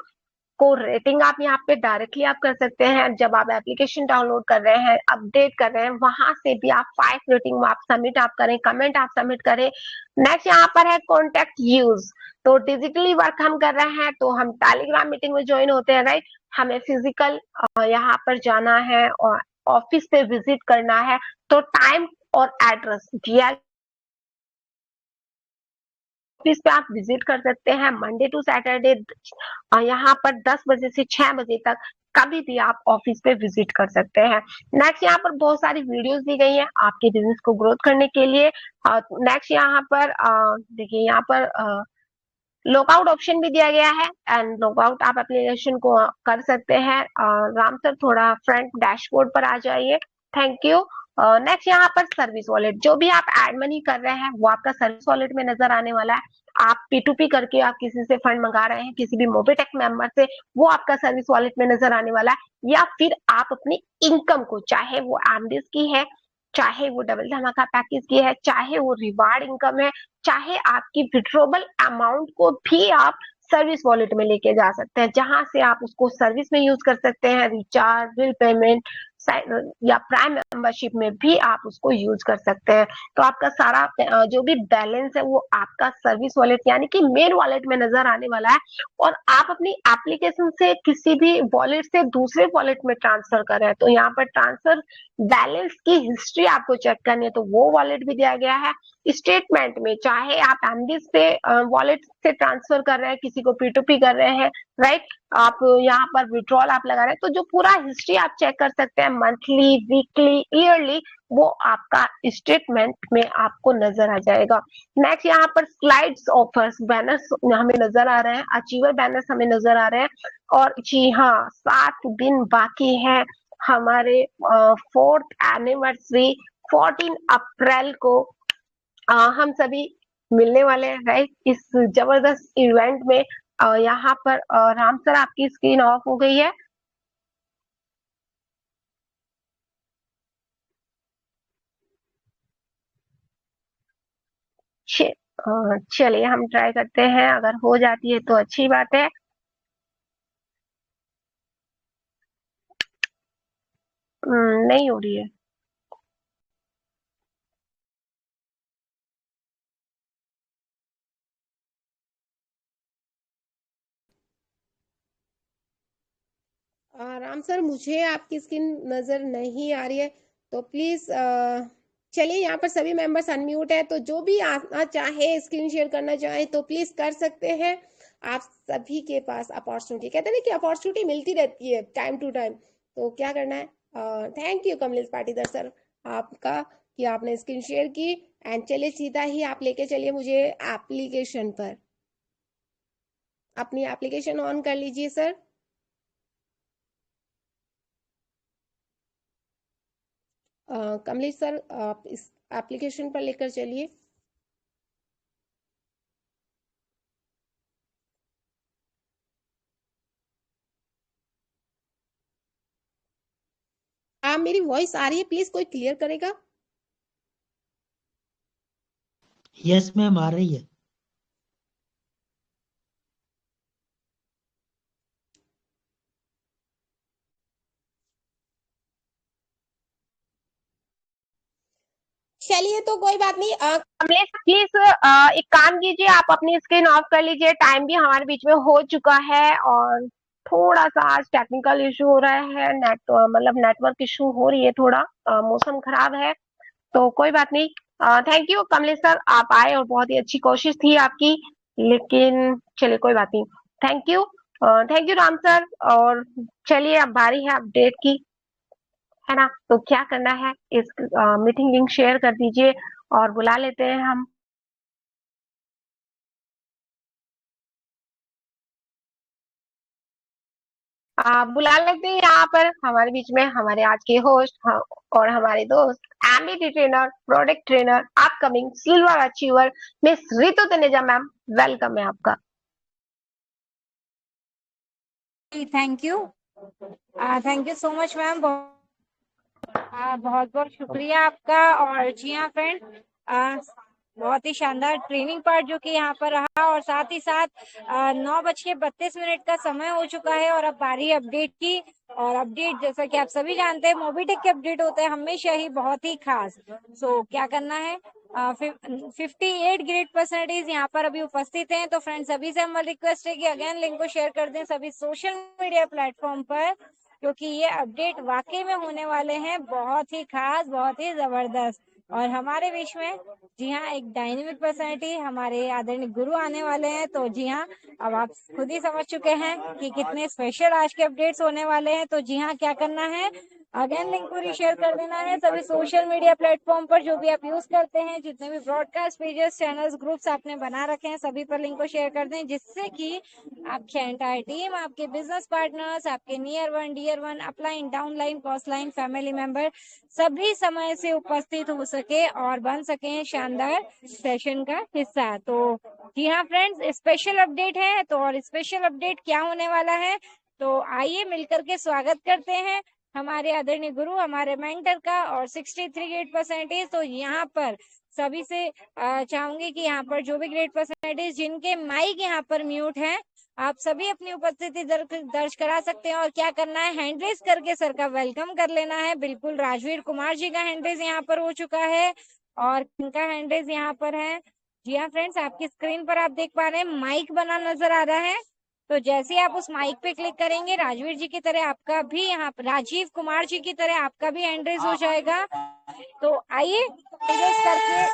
को रेटिंग आप यहाँ पे डायरेक्टली आप कर सकते हैं, जब आप एप्लीकेशन डाउनलोड कर रहे हैं, अपडेट कर रहे हैं, वहां से भी आप 5 रेटिंग आप सबमिट आप करें, कमेंट आप सबमिट करें। नेक्स्ट यहाँ पर है कॉन्टेक्ट यूज। तो डिजिटली वर्क हम कर रहे हैं तो हम टेलीग्राम मीटिंग में ज्वाइन होते हैं, राइट, हमें फिजिकल यहाँ पर जाना है और ऑफिस पे विजिट करना है, तो टाइम और एड्रेस दिया ऑफिस पे आप विजिट कर सकते हैं मंडे टू सैटरडे, यहाँ पर 10 बजे से 6 बजे तक कभी भी आप ऑफिस पे विजिट कर सकते हैं। नेक्स्ट यहाँ पर बहुत सारी वीडियोस दी गई हैं आपके बिजनेस को ग्रोथ करने के लिए। नेक्स्ट यहाँ पर देखिए, यहाँ पर लॉगआउट ऑप्शन भी दिया गया है, एंड लॉगआउट आप एप्लीकेशन को कर सकते हैं। राम सर थोड़ा फ्रंट डैशबोर्ड पर आ जाइए, थैंक यू। नेक्स्ट यहाँ पर सर्विस वॉलेट, जो भी आप एड मनी कर रहे हैं वो आपका सर्विस वॉलेट में नजर आने वाला है। आप P2P करके आप किसी से फंड मंगा रहे हैं, किसी भी मोबीटेक मेंबर से, वो आपका सर्विस वॉलेट में नजर आने वाला है। या फिर आप अपनी इनकम को, चाहे वो एमडीज की है, चाहे वो डबल धमाका पैकेज की है, चाहे वो रिवार्ड इनकम है, चाहे आपकी विड्रॉबल अमाउंट को भी आप सर्विस वॉलेट में लेके जा सकते हैं, जहां से आप उसको सर्विस में यूज कर सकते हैं, रिचार्ज, बिल पेमेंट या प्राइम मेंबरशिप में भी आप उसको यूज कर सकते हैं। तो आपका सारा जो भी बैलेंस है वो आपका सर्विस वॉलेट यानी कि मेन वॉलेट में नजर आने वाला है। और आप अपनी एप्लीकेशन से किसी भी वॉलेट से दूसरे वॉलेट में ट्रांसफर कर रहे हैं, तो यहाँ पर ट्रांसफर बैलेंस की हिस्ट्री आपको चेक करनी है, तो वो वॉलेट भी दिया गया है। स्टेटमेंट में चाहे आप एमडी से वॉलेट से ट्रांसफर कर रहे हैं, किसी को P2P कर रहे हैं, राइट, आप यहाँ पर विड्रॉल आप लगा रहे हैं, तो जो पूरा हिस्ट्री आप चेक कर सकते हैं मंथली, वीकली, ईयरली, वो आपका स्टेटमेंट में आपको नजर आ जाएगा। नेक्स्ट यहाँ पर स्लाइड्स, ऑफर्स, बैनर्स हमें नजर आ रहे हैं, अचीवर बैनर्स हमें नजर आ रहे हैं। और जी हाँ, 7 दिन बाकी है हमारे 4th एनिवर्सरी 14 अप्रैल को हम सभी मिलने वाले हैं, राइट, इस जबरदस्त इवेंट में। यहाँ पर राम सर आपकी स्क्रीन ऑफ हो गई है। चलिए हम ट्राई करते हैं, अगर हो जाती है तो अच्छी बात है। नहीं हो रही है। राम सर, मुझे आपकी स्क्रीन नजर नहीं आ रही है, तो प्लीज चलिए, यहाँ पर सभी मेंबर्स अनम्यूट है, तो जो भी आना चाहे, स्क्रीन शेयर करना चाहे तो प्लीज कर सकते हैं। आप सभी के पास अपॉर्चुनिटी, कहते हैं ना कि अपॉर्चुनिटी मिलती रहती है टाइम टू टाइम, तो क्या करना है, thank you Kamlesh Patidar sir आपका कि आपने स्क्रीन शेयर की। एंड चलिए सीधा ही आप लेके चलिए मुझे एप्लीकेशन पर। अपनी एप्लीकेशन ऑन कर लीजिए सर। कमलेश सर आप इस एप्लीकेशन पर लेकर चलिए। आप मेरी वॉइस आ रही है, प्लीज कोई क्लियर करेगा। यस मैम, आ रही है। चलिए तो कोई बात नहीं। कमलेश प्लीज एक काम कीजिए, आप अपनी स्क्रीन ऑफ कर लीजिए। टाइम भी हमारे बीच में हो चुका है और थोड़ा सा आज टेक्निकल इशू हो रहा है, मतलब नेटवर्क इशू हो रही है थोड़ा, मौसम खराब है तो कोई बात नहीं। थैंक यू कमलेश सर, आप आए और बहुत ही अच्छी कोशिश थी आपकी, लेकिन चलिए कोई बात नहीं। Thank you Ram sir. और चलिए अब बारी है अपडेट की, है ना? तो क्या करना है, इस मीटिंग लिंक शेयर कर दीजिए और बुला लेते हैं हम। बुला लेते हैं यहाँ पर हमारे बीच में हमारे आज के होस्ट और हमारे दोस्त MBT trainer, product trainer, upcoming silver achiever miss Ritu Taneja ma'am. Welcome है आपका। Thank you so much ma'am. बहुत बहुत शुक्रिया आपका। और जी हाँ फ्रेंड, बहुत ही शानदार ट्रेनिंग पार्ट जो कि यहाँ पर रहा, और साथ ही साथ 9:32 का समय हो चुका है और अब बारी अपडेट की। और अपडेट जैसा कि आप सभी जानते हैं, मोबिटेक के अपडेट होते हैं हमेशा ही बहुत ही खास। सो क्या करना है, 58 ग्रेड परसेंटेज यहाँ पर अभी उपस्थित हैं। तो फ्रेंड्स सभी से हमारी रिक्वेस्ट है कि अगेन लिंक को शेयर कर दें सभी सोशल मीडिया प्लेटफॉर्म पर, क्योंकि ये अपडेट वाकई में होने वाले हैं बहुत ही खास, बहुत ही जबरदस्त। और हमारे बीच में जी हाँ एक डायनेमिक पर्सनैलिटी हमारे आदरणीय गुरु आने वाले हैं। तो जी हाँ, अब आप खुद ही समझ चुके हैं कि कितने स्पेशल आज के अपडेट्स होने वाले हैं। तो जी हाँ, क्या करना है, अगेन लिंक को शेयर कर देना है सभी सोशल मीडिया प्लेटफॉर्म पर जो भी आप यूज करते हैं, जितने भी ब्रॉडकास्ट पेजेस, चैनल्स, ग्रुप्स आपने बना रखे हैं, सभी पर लिंक को शेयर कर दें, जिससे कि आपकी एंटायर टीम, आपके बिजनेस पार्टनर्स, आपके near one, dear one, upline, downline, crossline, family member सभी समय से उपस्थित हो सके और बन सके शानदार सेशन का हिस्सा। तो जी हाँ फ्रेंड्स, स्पेशल अपडेट है। तो और स्पेशल अपडेट क्या होने वाला है, तो आइए मिलकर के स्वागत करते हैं हमारे आदरणीय गुरु, हमारे मेंटर का। और 63 ग्रेड परसेंटेज, तो यहाँ पर सभी से चाहूंगी कि यहाँ पर जो भी ग्रेड परसेंटेज जिनके माइक यहाँ पर म्यूट है, आप सभी अपनी उपस्थिति दर्ज करा सकते हैं। और क्या करना है, हैंड रेज करके सर का वेलकम कर लेना है। बिल्कुल राजवीर कुमार जी का हैंड रेज यहाँ पर हो चुका है और इनका हैंड रेज यहाँ पर है। जी हाँ फ्रेंड्स, आपकी स्क्रीन पर आप देख पा रहे हैं माइक बना नजर आ रहा है। तो जैसे ही आप उस माइक पे क्लिक करेंगे, राजवीर जी की तरह आपका भी यहाँ, राजीव कुमार जी की तरह आपका भी हैंड रेज हो जाएगा। तो आइए करके,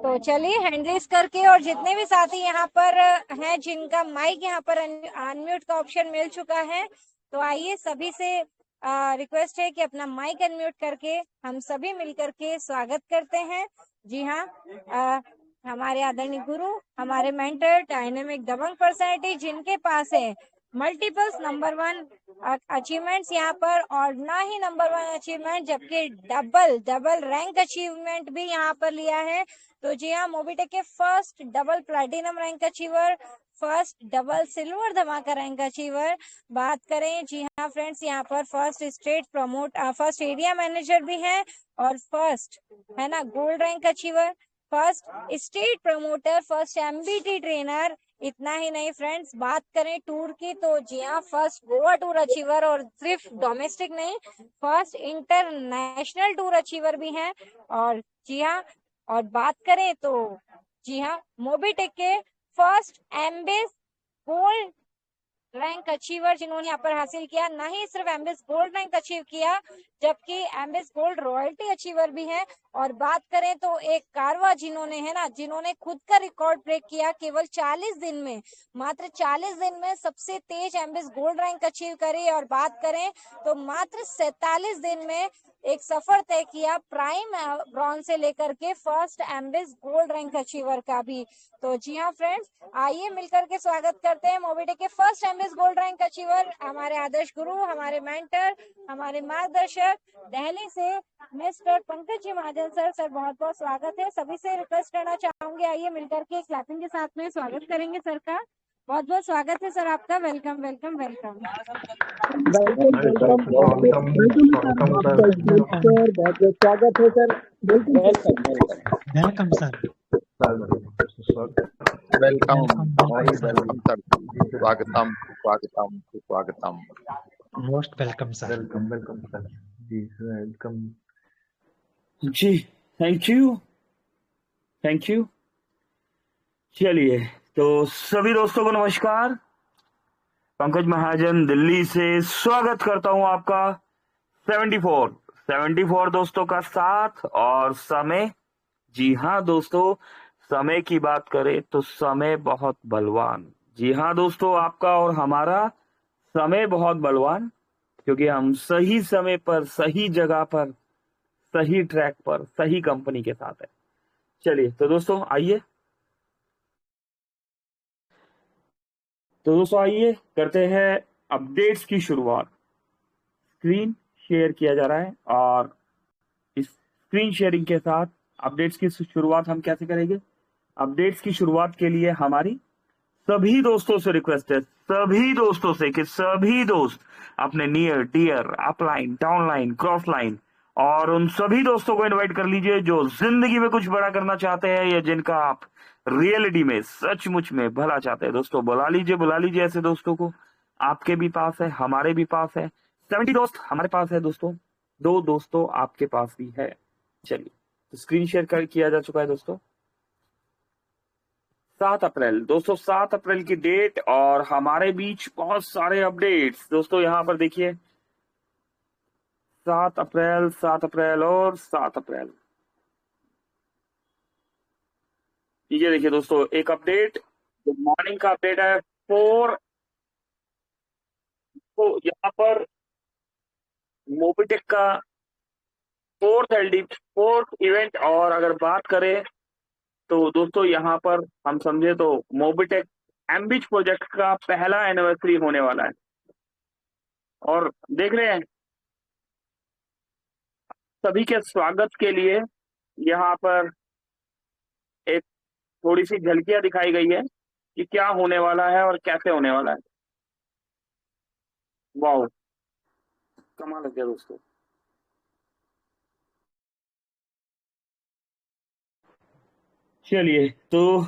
तो चलिए हैंड रेज करके, और जितने भी साथी यहाँ पर हैं जिनका माइक यहाँ पर अनम्यूट का ऑप्शन मिल चुका है, तो आइए सभी से रिक्वेस्ट है कि अपना माइक अनम्यूट करके हम सभी मिलकर के स्वागत करते हैं। जी हाँ, हमारे आदरणीय गुरु, हमारे मेंटर, डायनेमिक दबंग पर्सनैलिटी जिनके पास है मल्टीपल्स नंबर 1 अचीवमेंट्स यहाँ पर, और ना ही नंबर 1 अचीवमेंट जबकि डबल रैंक अचीवमेंट भी यहाँ पर लिया है। तो जी हाँ, मोबिटेक के first double platinum rank achiever, first double silver धमाका रैंक अचीवर बात करें। जी हाँ फ्रेंड्स, यहाँ पर फर्स्ट एरिया मैनेजर भी हैं, और फर्स्ट है ना gold rank achiever, first state promoter, first MBT trainer. इतना ही नहीं फ्रेंड्स, बात करें टूर की, तो जी हाँ फर्स्ट गोवा टूर अचीवर, और सिर्फ डोमेस्टिक नहीं, फर्स्ट इंटरनेशनल टूर अचीवर भी हैं। और जी हाँ, और बात करें तो जी हाँ, मोबिटेक के फर्स्ट एम्बिस गोल्ड रैंक अचीवर जिन्होंने यहाँ पर हासिल किया, ना ही सिर्फ एम्बिस गोल्ड रैंक अचीव किया, जबकि एम्बिस गोल्ड रॉयल्टी अचीवर भी है। और बात करें तो एक कारवा जिन्होंने है ना, जिन्होंने खुद का रिकॉर्ड ब्रेक किया केवल 40 दिन में, मात्र 40 दिन में सबसे तेज एमबीएस गोल्ड रैंक अचीव करी। और बात करें तो मात्र 47 दिन में एक सफर तय किया प्राइम ब्रॉन्ज से लेकर के first MBS gold rank achiever का भी। तो जी हाँ फ्रेंड्स, आइए मिलकर के स्वागत करते हैं मोबिटेक के first MBS gold rank achiever, हमारे आदर्श गुरु, हमारे मेंटर, हमारे मार्गदर्शक, दिल्ली से mister Pankaj ji Mahajan sir. Sir बहुत बहुत स्वागत है। सभी से रिक्वेस्ट करना चाहूंगी, आइए मिलकर के क्लैपिंग के साथ में स्वागत करेंगे सर का। बहुत बहुत स्वागत है सर आपका। Welcome welcome welcome. स्वागत है sir. Welcome sir. Welcome welcome sir. Welcome sir, स्वागतम स्वागतम स्वागतम। Most welcome sir. Welcome sir जी, वेलकम जी। Thank you. चलिए, तो सभी दोस्तों को नमस्कार। पंकज महाजन दिल्ली से स्वागत करता हूं आपका 74 दोस्तों का साथ और समय। जी हाँ दोस्तों, समय की बात करें तो समय बहुत बलवान। जी हाँ दोस्तों, आपका और हमारा समय बहुत बलवान, क्योंकि हम सही समय पर, सही जगह पर, सही ट्रैक पर, सही कंपनी के साथ है। चलिए तो दोस्तों आइए करते हैं अपडेट्स की शुरुआत। स्क्रीन शेयर किया जा रहा है और इस स्क्रीन शेयरिंग के साथ अपडेट्स की शुरुआत हम कैसे करेंगे? अपडेट्स की शुरुआत के लिए हमारी सभी दोस्तों से रिक्वेस्ट है, सभी दोस्तों से, कि सभी दोस्त अपने near dear upline, downline, cross line और उन सभी दोस्तों को इनवाइट कर लीजिए जो जिंदगी में कुछ बड़ा करना चाहते हैं या जिनका आप रियलिटी में सचमुच में भला चाहते हैं। दोस्तों बुला लीजिए ऐसे दोस्तों को। आपके भी पास है, हमारे भी पास है। 70 दोस्त हमारे पास है दोस्तों, 2 दोस्तों आपके पास भी है। चलिए, तो स्क्रीन शेयर किया जा चुका है दोस्तों। 7 अप्रैल दोस्तों, 7 अप्रैल की डेट और हमारे बीच बहुत सारे अपडेट्स। दोस्तों यहाँ पर देखिए, 7 अप्रैल और 7 अप्रैल। ये देखिए दोस्तों, एक अपडेट गुड मॉर्निंग का अपडेट है 4। तो यहाँ पर मोबिटेक का 4th इवेंट, और अगर बात करें तो दोस्तों यहाँ पर हम समझे तो मोबिटेक एम्बिच प्रोजेक्ट का पहला एनिवर्सरी होने वाला है। और देख रहे हैं, सभी के स्वागत के लिए यहाँ पर एक थोड़ी सी झलकियां दिखाई गई है कि क्या होने वाला है और कैसे होने वाला है। वाह, कमाल लग गया दोस्तों। चलिए, तो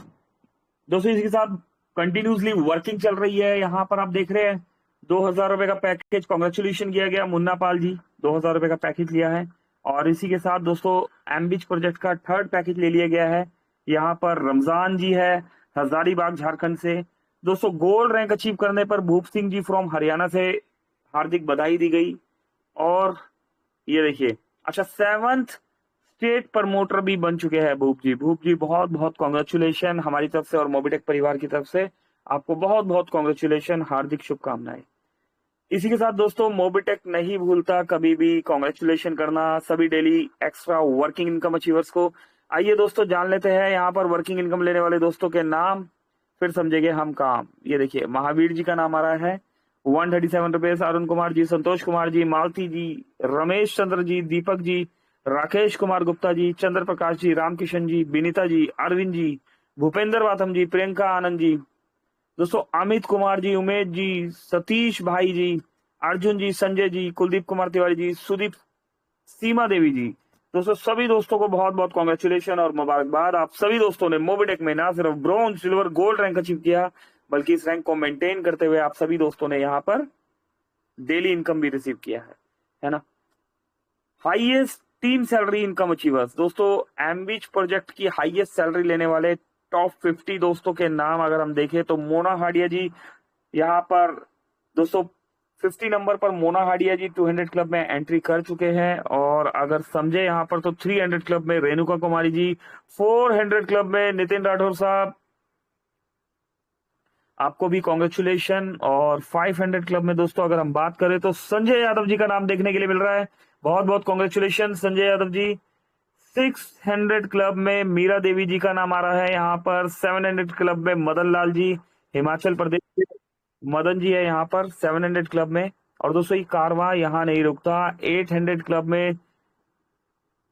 दोस्तों इसके साथ कंटिन्यूसली वर्किंग चल रही है। यहाँ पर आप देख रहे हैं 2000 रुपए का पैकेज कॉन्ग्रेचुलेशन किया गया। मुन्ना पाल जी 2000 रुपए का पैकेज लिया है। और इसी के साथ दोस्तों एम्बिच प्रोजेक्ट का 3rd पैकेज ले लिया गया है। यहाँ पर रमजान जी है हजारीबाग झारखंड से। दोस्तों गोल्ड रैंक अचीव करने पर भूप सिंह जी फ्रॉम हरियाणा से हार्दिक बधाई दी गई। और ये देखिए, अच्छा 7th स्टेट प्रमोटर भी बन चुके हैं भूप जी बहुत बहुत कॉन्ग्रेचुलेशन हमारी तरफ से और मोबिटेक परिवार की तरफ से आपको बहुत बहुत कॉन्ग्रेचुलेशन, हार्दिक शुभकामनाएं। इसी के साथ दोस्तों मोबिटेक नहीं भूलता कभी भी कॉन्ग्रेचुलेशन करना सभी daily extra working income achievers को। आइए दोस्तों जान लेते हैं यहाँ पर वर्किंग इनकम लेने वाले दोस्तों के नाम, फिर समझेंगे हम काम। ये देखिए, महावीर जी का नाम आ रहा है 137 रुपए, अरुण कुमार जी, संतोष कुमार जी, मालती जी, रमेश चंद्र जी, दीपक जी, राकेश कुमार गुप्ता जी, चंद्र प्रकाश जी, रामकिशन जी, विनीता जी, अरविंद जी, भूपेंद्र वाथम जी, प्रियंका आनंद जी, दोस्तों अमित कुमार जी, उमेश जी, सतीश भाई जी, अर्जुन जी, संजय जी, कुलदीप कुमार तिवारी जी, सुदीप, सीमा देवी जी। दोस्तों सभी दोस्तों को बहुत बहुत कॉन्ग्रेचुलेशन और मुबारकबाद। आप सभी दोस्तों ने मोबिटेक में ना सिर्फ bronze, silver, gold rank achieve किया, बल्कि इस रैंक को मेंटेन करते हुए आप सभी दोस्तों ने यहाँ पर डेली इनकम भी रिसीव किया है ना। Highest team salary income achievers, दोस्तों एम्बिच प्रोजेक्ट की हाईएस्ट सैलरी लेने वाले टॉप 50 दोस्तों के नाम अगर हम देखें तो मोना हाडिया जी यहाँ पर दोस्तों 50 नंबर पर मोना हाडिया जी 200 क्लब में एंट्री कर चुके हैं। और अगर समझे यहाँ पर तो 300 क्लब में रेणुका कुमारी जी, 400 क्लब में नितिन राठौर साहब, आपको भी कॉन्ग्रेचुलेशन। और 500 क्लब में दोस्तों अगर हम बात करें तो संजय यादव जी का नाम देखने के लिए मिल रहा है, बहुत बहुत कॉन्ग्रेचुलेशन संजय यादव जी। 600 क्लब में मीरा देवी जी का नाम आ रहा है यहाँ पर। 700 क्लब में मदन लाल जी, हिमाचल प्रदेश के मदन जी है यहाँ पर 700 क्लब में। और दोस्तों ये कारवां यहाँ नहीं रुकता, 800 क्लब में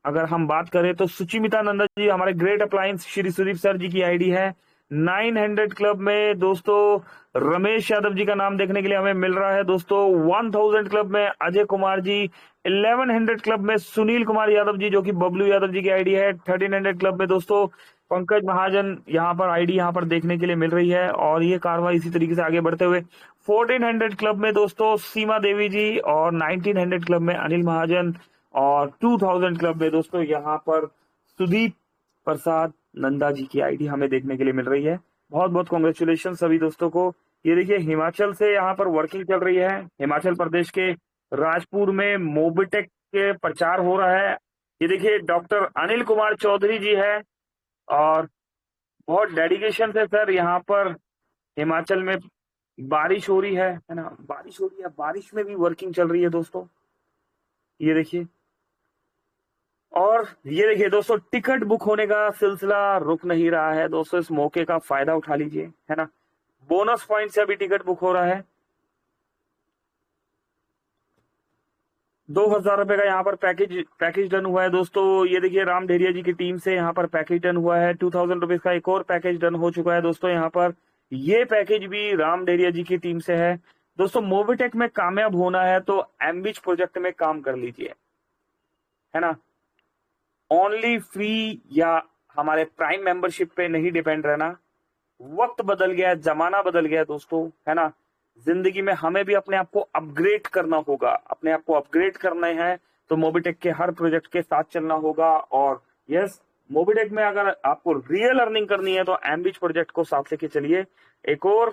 अगर हम बात करें तो सुचिमिता नंदा जी, हमारे great appliance Shri Sudeep sir ji की आईडी है। 900 क्लब में दोस्तों रमेश यादव जी का नाम देखने के लिए हमें मिल रहा है दोस्तों। 1000 क्लब में अजय कुमार जी, 1100 क्लब में सुनील कुमार यादव जी जो कि बबलू यादव जी की आईडी है। 1300 क्लब में दोस्तों पंकज महाजन यहाँ पर आईडी यहाँ पर देखने के लिए मिल रही है। और ये कारवां इसी तरीके से आगे बढ़ते हुए 1400 क्लब में दोस्तों सीमा देवी जी, और 1900 क्लब में अनिल महाजन, और 2000 क्लब में दोस्तों यहाँ पर सुदीप प्रसाद नंदा जी की आईडी हमें देखने के लिए मिल रही है। बहुत बहुत कॉन्ग्रेचुलेशन सभी दोस्तों को। ये देखिए हिमाचल से यहाँ पर वर्किंग चल रही है। हिमाचल प्रदेश के राजपुर में मोबिटेक के प्रचार हो रहा है। ये देखिए डॉक्टर अनिल कुमार चौधरी जी है, और बहुत डेडिकेशन से सर यहाँ पर हिमाचल में बारिश हो रही है ना, बारिश हो रही है, बारिश में भी वर्किंग चल रही है दोस्तों। ये देखिए, और ये देखिए दोस्तों टिकट बुक होने का सिलसिला रुक नहीं रहा है दोस्तों, इस मौके का फायदा उठा लीजिए, है ना। बोनस पॉइंट से अभी टिकट बुक हो रहा है। 2000 रुपए का यहाँ पर पैकेज डन हुआ है दोस्तों। ये देखिए राम डेरिया जी की टीम से यहाँ पर पैकेज डन हुआ है। 2000 रुपीज का एक और पैकेज डन हो चुका है दोस्तों यहाँ पर। ये पैकेज भी राम डेरिया जी की टीम से है दोस्तों। मोबिटेक में कामयाब होना है तो एमबिच प्रोजेक्ट में काम कर लीजिए, है ना। ओनली फ्री या हमारे प्राइम मेंबरशिप पे नहीं डिपेंड रहना। वक्त बदल गया, जमाना बदल गया दोस्तों, है ना। जिंदगी में हमें भी अपने आप को अपग्रेड करना होगा। अपने आप को अपग्रेड करना है तो मोबिटेक के हर प्रोजेक्ट के साथ चलना होगा। और यस, मोबिटेक में अगर आपको रियल अर्निंग करनी है तो एमबिच प्रोजेक्ट को साथ लेके चलिए। एक और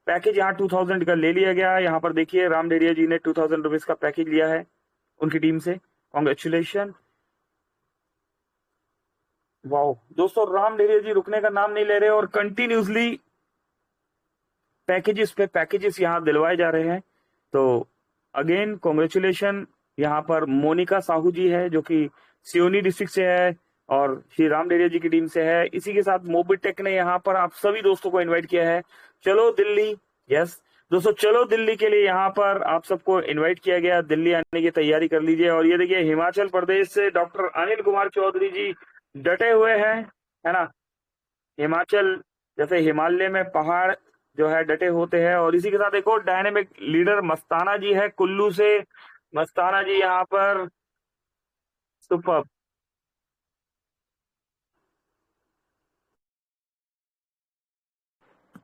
पैकेज यहाँ 2000 का ले लिया गया है। यहाँ पर देखिए राम डेरिया जी ने 2000 रुपीज का पैकेज लिया है उनकी टीम से। कॉन्ग्रेचुलेशन। वाओ दोस्तों, राम डेरिया जी रुकने का नाम नहीं ले रहे और कंटिन्यूसली पैकेजेस पे पैकेजेस यहाँ दिलवाए जा रहे हैं। तो अगेन कॉन्ग्रेचुलेशन। यहाँ पर मोनिका साहू जी है जो कि सियोनी डिस्ट्रिक्ट से है और श्री राम डेरिया जी की टीम से है। इसी के साथ मोबिटेक ने यहाँ पर आप सभी दोस्तों को इनवाइट किया है। चलो दिल्ली, यस दोस्तों, चलो दिल्ली के लिए यहाँ पर आप सबको इनवाइट किया गया। दिल्ली आने की तैयारी कर लीजिए। और ये देखिए हिमाचल प्रदेश से डॉक्टर अनिल कुमार चौधरी जी डटे हुए हैं, है ना। हिमाचल जैसे हिमालय में पहाड़ जो है डटे होते हैं। और इसी के साथ एक और डायनेमिक लीडर मस्ताना जी है कुल्लू से। मस्ताना जी यहाँ पर सुपर।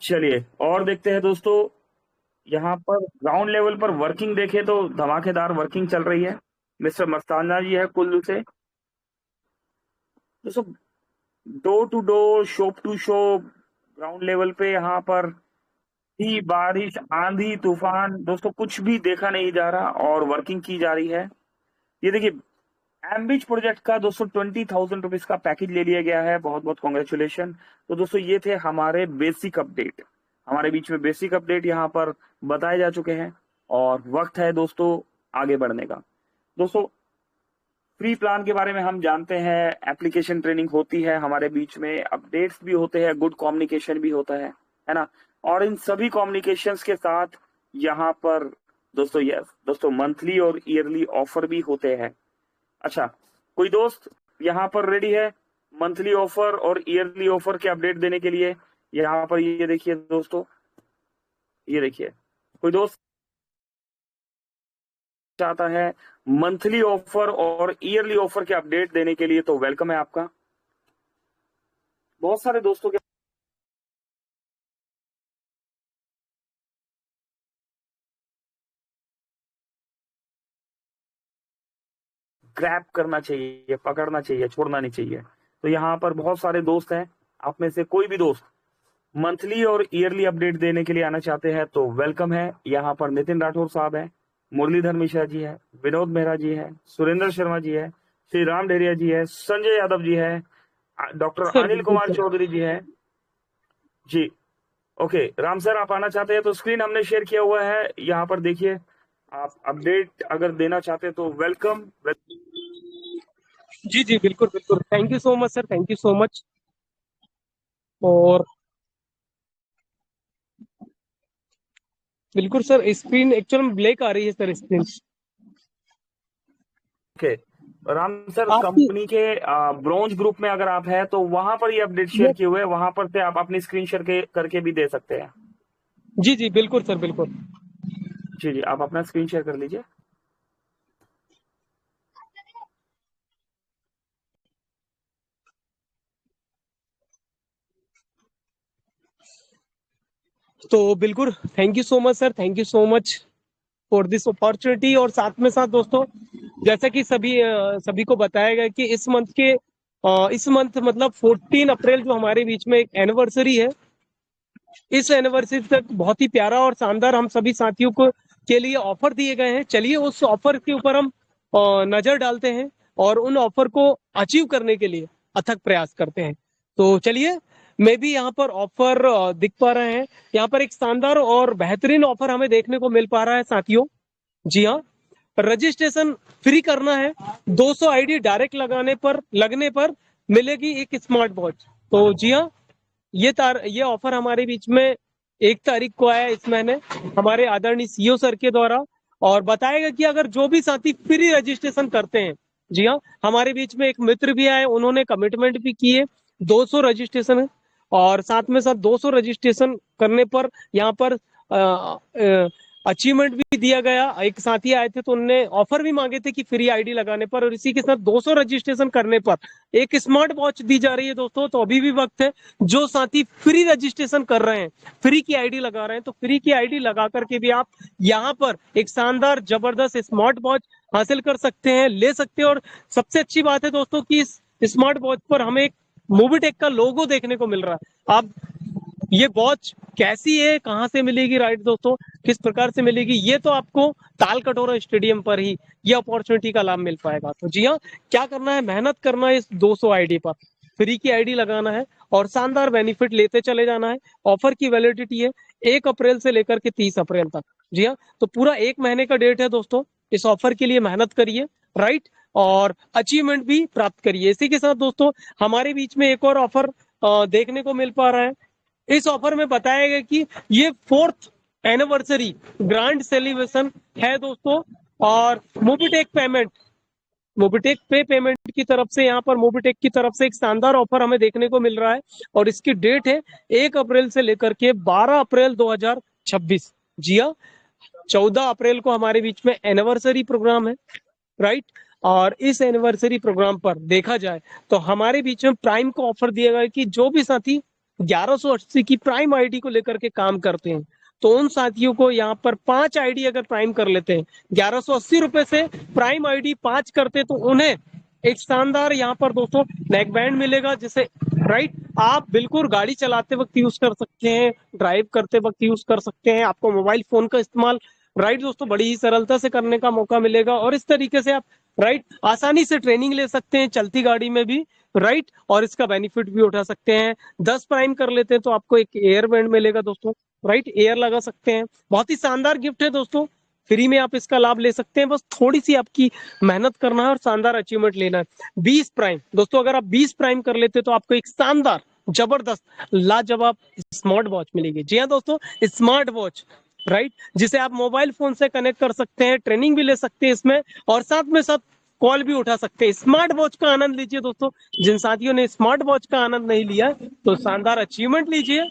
चलिए और देखते हैं दोस्तों, यहाँ पर ग्राउंड लेवल पर वर्किंग देखे तो धमाकेदार वर्किंग चल रही है। मिस्टर मस्ताना जी है कुल्लू से दोस्तों। Door to door, shop to shop, ground level पे यहाँ पर ही बारिश, आंधी, तूफान दोस्तों कुछ भी देखा नहीं जा रहा और वर्किंग की जा रही है। ये देखिए एमबिच प्रोजेक्ट का दोस्तों 20,000 रुपीज का पैकेज ले लिया गया है। बहुत बहुत कॉन्ग्रेचुलेशन। तो दोस्तों ये थे हमारे बेसिक अपडेट। हमारे बीच में बेसिक अपडेट यहाँ पर बताए जा चुके हैं और वक्त है दोस्तों आगे बढ़ने का। दोस्तों फ्री प्लान के बारे में हम जानते हैं, एप्लीकेशन ट्रेनिंग होती है हमारे बीच में, अपडेट्स भी होते हैं, गुड कम्युनिकेशन भी होता है ना। और इन सभी कम्युनिकेशंस के साथ यहाँ पर दोस्तों यस दोस्तों मंथली और ईयरली ऑफर भी होते हैं। अच्छा, कोई दोस्त यहाँ पर रेडी है मंथली ऑफर और ईयरली ऑफर के अपडेट देने के लिए? यहाँ पर ये देखिए दोस्तों, ये देखिए कोई दोस्त चाहता है मंथली ऑफर और ईयरली ऑफर के अपडेट देने के लिए तो वेलकम है आपका। बहुत सारे दोस्तों के ग्रैब करना चाहिए, पकड़ना चाहिए, छोड़ना नहीं चाहिए। तो यहाँ पर बहुत सारे दोस्त हैं, आप में से कोई भी दोस्त मंथली और ईयरली अपडेट देने के लिए आना चाहते हैं तो वेलकम है। यहाँ पर नितिन राठौर साहब हैं, मुरलीधर मिश्रा जी है, विनोद मेहरा जी है, सुरेंद्र शर्मा जी है, श्री राम डेरिया जी है, संजय यादव जी है, डॉक्टर सर अनिल बिल्कुल कुमार सर। चौधरी जी है जी। ओके राम सर, आप आना चाहते हैं तो स्क्रीन हमने शेयर किया हुआ है, यहाँ पर देखिए। आप अपडेट अगर देना चाहते हैं तो वेलकम। जी जी बिल्कुल बिल्कुल, thank you so much sir, thank you so much. और बिल्कुल सर, स्क्रीन एक्चुअल में ब्लैक आ रही है sir screen. Okay Ram sir, आपकी कंपनी के ब्रोंज ग्रुप में अगर आप हैं तो वहां पर ये अपडेट शेयर किए हुए हैं, वहां पर से आप अपनी स्क्रीन शेयर करके भी दे सकते हैं। जी जी बिल्कुल सर बिल्कुल। जी जी, आप अपना स्क्रीन शेयर कर लीजिए। तो बिल्कुल thank you so much sir, thank you so much for this opportunity. और साथ में साथ दोस्तों, जैसा कि सभी को बताया गया कि इस मंथ मतलब 14 अप्रैल जो हमारे बीच में एक एनिवर्सरी है, इस एनिवर्सरी तक बहुत ही प्यारा और शानदार हम सभी साथियों को के लिए ऑफर दिए गए हैं। चलिए उस ऑफर के ऊपर हम नजर डालते हैं और उन ऑफर को अचीव करने के लिए अथक प्रयास करते हैं। तो चलिए, मैं भी यहाँ पर ऑफर दिख पा रहे हैं। यहाँ पर एक शानदार और बेहतरीन ऑफर हमें देखने को मिल पा रहा है साथियों। जी हाँ, रजिस्ट्रेशन फ्री करना है, 200 आईडी डायरेक्ट लगने पर मिलेगी एक स्मार्ट वॉच। तो जी हाँ, ये ऑफर हमारे बीच में 1 तारीख को आया इस महीने, हमारे आदरणीय सीईओ सर के द्वारा। और बताएगा कि अगर जो भी साथी फ्री रजिस्ट्रेशन करते हैं, जी हाँ, हमारे बीच में एक मित्र भी आए, उन्होंने कमिटमेंट भी किए 200 रजिस्ट्रेशन है। और साथ में साथ 200 रजिस्ट्रेशन करने पर यहाँ पर अचीवमेंट भी दिया गया। एक साथी आए थे तो उन्होंने ऑफर भी मांगे थे कि फ्री आईडी लगाने पर, और इसी के साथ 200 रजिस्ट्रेशन करने पर एक स्मार्ट वॉच दी जा रही है दोस्तों। तो अभी भी वक्त है, जो साथी फ्री रजिस्ट्रेशन कर रहे हैं, फ्री की आईडी लगा रहे हैं, तो फ्री की आईडी लगा करके भी आप यहाँ पर एक शानदार जबरदस्त स्मार्ट वॉच हासिल कर सकते हैं, ले सकते हैं। और सबसे अच्छी बात है दोस्तों कि इस स्मार्ट वॉच पर हमें एक मोबिटेक का लोगो देखने को मिल रहा है। आप ये वॉच कैसी है, कहाँ से मिलेगी, राइट दोस्तों, किस प्रकार से मिलेगी, ये तो आपको ताल कटोरा स्टेडियम पर ही ये अपॉर्चुनिटी का लाभ मिल पाएगा। तो जी हाँ, क्या करना है, मेहनत करना है, इस 200 आईडी पर फ्री की आईडी लगाना है और शानदार बेनिफिट लेते चले जाना है। ऑफर की वैलिडिटी है 1 अप्रैल से लेकर के 30 अप्रैल तक। जी हाँ, तो पूरा 1 महीने का डेट है दोस्तों। इस ऑफर के लिए मेहनत करिए, राइट, और अचीवमेंट भी प्राप्त करिए। इसी के साथ दोस्तों, हमारे बीच में एक और ऑफर देखने को मिल पा रहा है। इस ऑफर में बताया गया कि ये 4th एनिवर्सरी ग्रांड सेलिब्रेशन है दोस्तों। और मोबिटेक पे पेमेंट की तरफ से, यहाँ पर मोबिटेक की तरफ से एक शानदार ऑफर हमें देखने को मिल रहा है। और इसकी डेट है 1 अप्रैल से लेकर के 12 अप्रैल 2026। जी हाँ, 14 अप्रैल को हमारे बीच में एनिवर्सरी प्रोग्राम है, राइट। और इस एनिवर्सरी प्रोग्राम पर देखा जाए तो हमारे बीच में प्राइम को ऑफर दिया गया कि जो भी साथी 1180 की प्राइम आईडी को लेकर के काम करते हैं, तो उन साथियों को यहाँ पर 5 आईडी अगर प्राइम कर लेते हैं, 1180 रुपए से प्राइम आईडी 5 करते, तो उन्हें एक शानदार यहाँ पर दोस्तों नेक बैंड मिलेगा, जिसे राइट आप बिल्कुल गाड़ी चलाते वक्त यूज कर सकते हैं, ड्राइव करते वक्त यूज कर सकते हैं। आपको मोबाइल फोन का इस्तेमाल, राइट दोस्तों, बड़ी ही सरलता से करने का मौका मिलेगा। और इस तरीके से आप, राइट, आसानी से ट्रेनिंग ले सकते हैं चलती गाड़ी में भी, राइट, और इसका बेनिफिट भी उठा सकते हैं। 10 प्राइम कर लेते हैं तो आपको एक एयर बैंड मिलेगा दोस्तों, राइट, एयर लगा सकते हैं। बहुत ही शानदार गिफ्ट है दोस्तों, फ्री में आप इसका लाभ ले सकते हैं। बस थोड़ी सी आपकी मेहनत करना है और शानदार अचीवमेंट लेना है। 20 प्राइम दोस्तों, अगर आप 20 प्राइम कर लेते तो आपको एक शानदार जबरदस्त लाजवाब स्मार्ट वॉच मिलेगी। जी हाँ दोस्तों, स्मार्ट वॉच, राइट, जिसे आप मोबाइल फोन से कनेक्ट कर सकते हैं, ट्रेनिंग भी ले सकते हैं इसमें, और साथ में साथ कॉल भी उठा सकते हैं। स्मार्ट वॉच का आनंद लीजिए दोस्तों। जिन साथियों ने स्मार्ट वॉच का आनंद नहीं लिया तो शानदार अचीवमेंट लीजिए,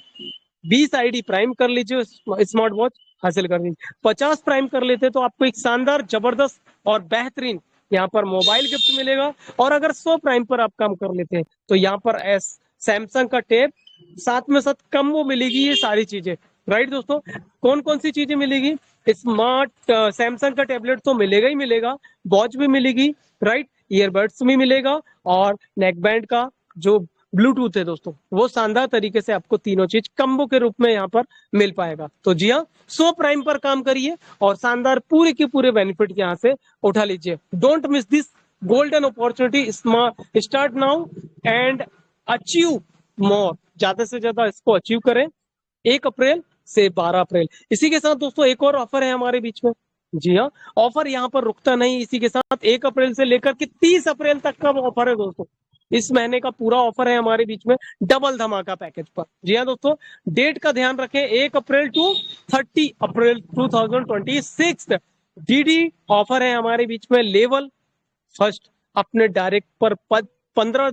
20 आईडी प्राइम कर लीजिए, स्मार्ट वॉच हासिल कर लीजिए। 50 प्राइम कर लेते तो आपको एक शानदार जबरदस्त और बेहतरीन यहाँ पर मोबाइल गिफ्ट मिलेगा। और अगर 100 प्राइम पर आप काम कर लेते हैं तो यहाँ पर सैमसंग का टैब, साथ में साथ कम्बो मिलेगी, ये सारी चीजें, राइट दोस्तों। कौन कौन सी चीजें मिलेगी, स्मार्ट सैमसंग का टैबलेट तो मिलेगा ही मिलेगा, वॉच भी मिलेगी, राइट, ईयरबड्स भी मिलेगा, और नेक बैंड का जो ब्लूटूथ है दोस्तों, वो शानदार तरीके से आपको तीनों चीज कम्बो के रूप में यहाँ पर मिल पाएगा। तो जी हाँ, 100 प्राइम पर काम करिए और शानदार पूरे के पूरे बेनिफिट यहाँ से उठा लीजिए। Don't miss this golden opportunity, start now and achieve more. ज्यादा से ज्यादा इसको अचीव करें 1 अप्रैल से 12 अप्रैल। इसी के साथ दोस्तों एक और ऑफर है हमारे बीच में। जी हाँ, ऑफर यहाँ पर रुकता नहीं, इसी के साथ 1 अप्रैल से लेकर के 30 अप्रैल तक का ऑफर है दोस्तों। इस महीने का पूरा ऑफर है हमारे बीच में डबल धमाका पैकेज पर। जी हाँ दोस्तों, डेट का ध्यान रखें, 1 अप्रैल टू 30 अप्रैल 2026 डीडी ऑफर है हमारे बीच में। लेवल फर्स्ट अपने डायरेक्ट पर 15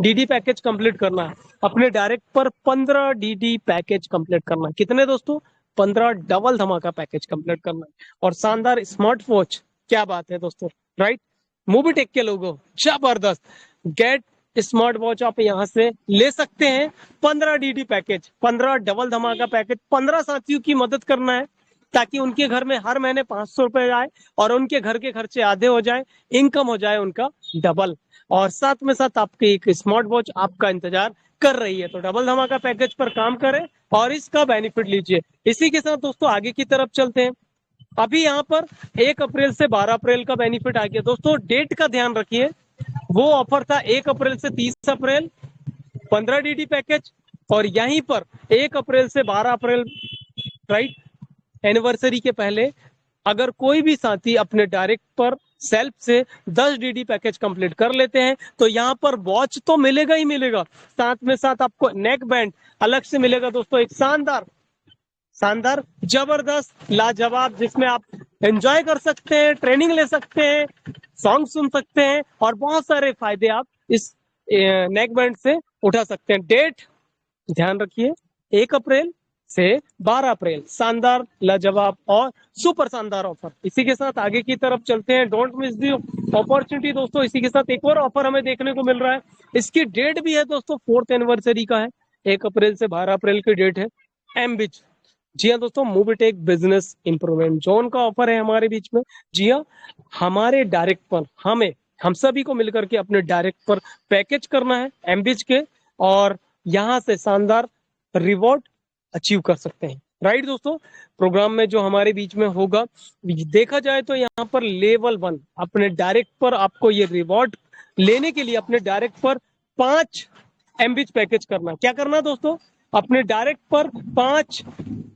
डीडी पैकेज कंप्लीट करना है, अपने डायरेक्ट पर 15 डीडी पैकेज कंप्लीट करना है। कितने दोस्तों? 15 डबल धमाका पैकेज कंप्लीट करना है और शानदार स्मार्ट वॉच। क्या बात है दोस्तों, राइट? मोबीटेक के लोगो जबरदस्त। गेट स्मार्ट वॉच आप यहाँ से ले सकते हैं। 15 डीडी पैकेज, 15 डबल धमाका पैकेज, 15 साथियों की मदद करना है ताकि उनके घर में हर महीने 500 रुपए आए और उनके घर के खर्चे आधे हो जाए, इनकम हो जाए उनका डबल, और साथ में साथ आपकी एक स्मार्ट वॉच आपका इंतजार कर रही है। तो डबल धमाका पैकेज पर काम करें और इसका बेनिफिट लीजिए। इसी के साथ दोस्तों आगे की तरफ चलते हैं। अभी यहाँ पर 1 अप्रैल से 12 अप्रैल का बेनिफिट आ गया दोस्तों। डेट का ध्यान रखिए, वो ऑफर था 1 अप्रैल से 30 अप्रैल 15 डीडी पैकेज, और यहीं पर 1 अप्रैल से 12 अप्रैल, राइट, एनिवर्सरी के पहले अगर कोई भी साथी अपने डायरेक्ट पर सेल्फ से 10 डीडी पैकेज कंप्लीट कर लेते हैं तो यहाँ पर वॉच तो मिलेगा ही मिलेगा, साथ में साथ आपको नेक बैंड अलग से मिलेगा दोस्तों। एक शानदार जबरदस्त लाजवाब, जिसमें आप एंजॉय कर सकते हैं, ट्रेनिंग ले सकते हैं, सॉन्ग सुन सकते हैं और बहुत सारे फायदे आप इस नेक बैंड से उठा सकते हैं। डेट ध्यान रखिए, 1 अप्रैल से 12 अप्रैल, शानदार लाजवाब और सुपर शानदार ऑफर। इसी के साथ आगे की तरफ चलते हैं। डोंट मिस दी अपॉर्चुनिटी दोस्तों। इसी के साथ एक और ऑफर हमें देखने को मिल रहा है, इसकी डेट भी है दोस्तों, 4th एनिवर्सरी का है। 1 अप्रैल से 12 अप्रैल की डेट है। एमबिच, जी हाँ दोस्तों, मोबीटेक बिजनेस इंप्रूवमेंट जोन का ऑफर है हमारे बीच में। जी हाँ, हमारे डायरेक्ट पर हम सभी को मिलकर के अपने डायरेक्ट पर पैकेज करना है एमबिच के, और यहाँ से शानदार रिवॉर्ड अचीव कर सकते हैं, राइट दोस्तों। प्रोग्राम में जो हमारे बीच में होगा, देखा जाए तो यहाँ पर लेवल 1 अपने डायरेक्ट पर आपको ये रिवॉर्ड लेने के लिए अपने डायरेक्ट पर 5 एमबिच पैकेज करना है। क्या करना है दोस्तों? अपने डायरेक्ट पर 5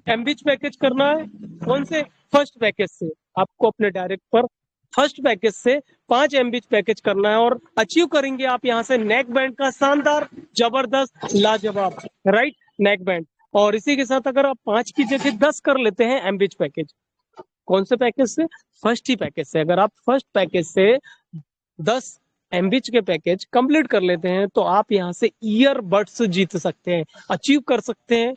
एमबिच पैकेज करना है। कौन से? फर्स्ट पैकेज से आपको अपने डायरेक्ट पर फर्स्ट पैकेज से 5 एमबिच पैकेज करना है और अचीव करेंगे आप यहाँ से नेक बैंड का शानदार जबरदस्त लाजवाब, राइट, नेक बैंड। और इसी के साथ अगर आप 5 की जगह 10 कर लेते हैं एमबिच पैकेज, कौन से पैकेज से? फर्स्ट ही पैकेज से। अगर आप फर्स्ट पैकेज से 10 एमबिच के पैकेज कंप्लीट कर लेते हैं तो आप यहाँ से ईयरबड्स जीत सकते हैं, अचीव कर सकते हैं,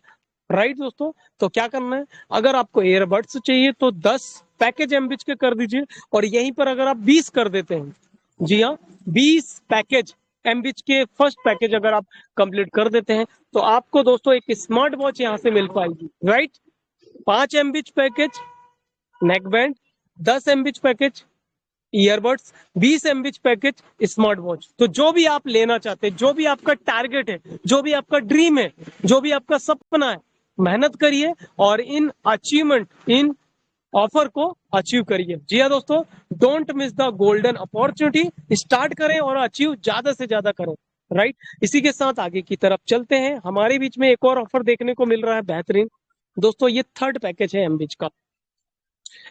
राइट दोस्तों। तो क्या करना है, अगर आपको ईयरबड्स चाहिए तो 10 पैकेज एमबिच के कर दीजिए, और यहीं पर अगर आप 20 कर देते हैं, जी हाँ, 20 पैकेज एमबिच के फर्स्ट पैकेज अगर आप कंप्लीट कर देते हैं तो आपको दोस्तों एक स्मार्ट वॉच यहाँ से मिल पाएगी, राइट। 5 एमबिच पैकेज नेक बैंड, 10 एमबिच पैकेज ईयरबड्स, 20 एमबिच पैकेज स्मार्ट वॉच। तो जो भी आप लेना चाहते हैं, जो भी आपका टारगेट है, जो भी आपका ड्रीम है, जो भी आपका सपना है, मेहनत करिए और इन अचीवमेंट, इन ऑफर को अचीव करिए। जी हाँ दोस्तों, don't miss the golden opportunity. Start करें और अचीव ज्यादा से ज्यादा करें, राइट। इसी के साथ आगे की तरफ चलते हैं। हमारे बीच में एक और ऑफर देखने को मिल रहा है बेहतरीन दोस्तों, ये 3rd पैकेज है एमबिच का।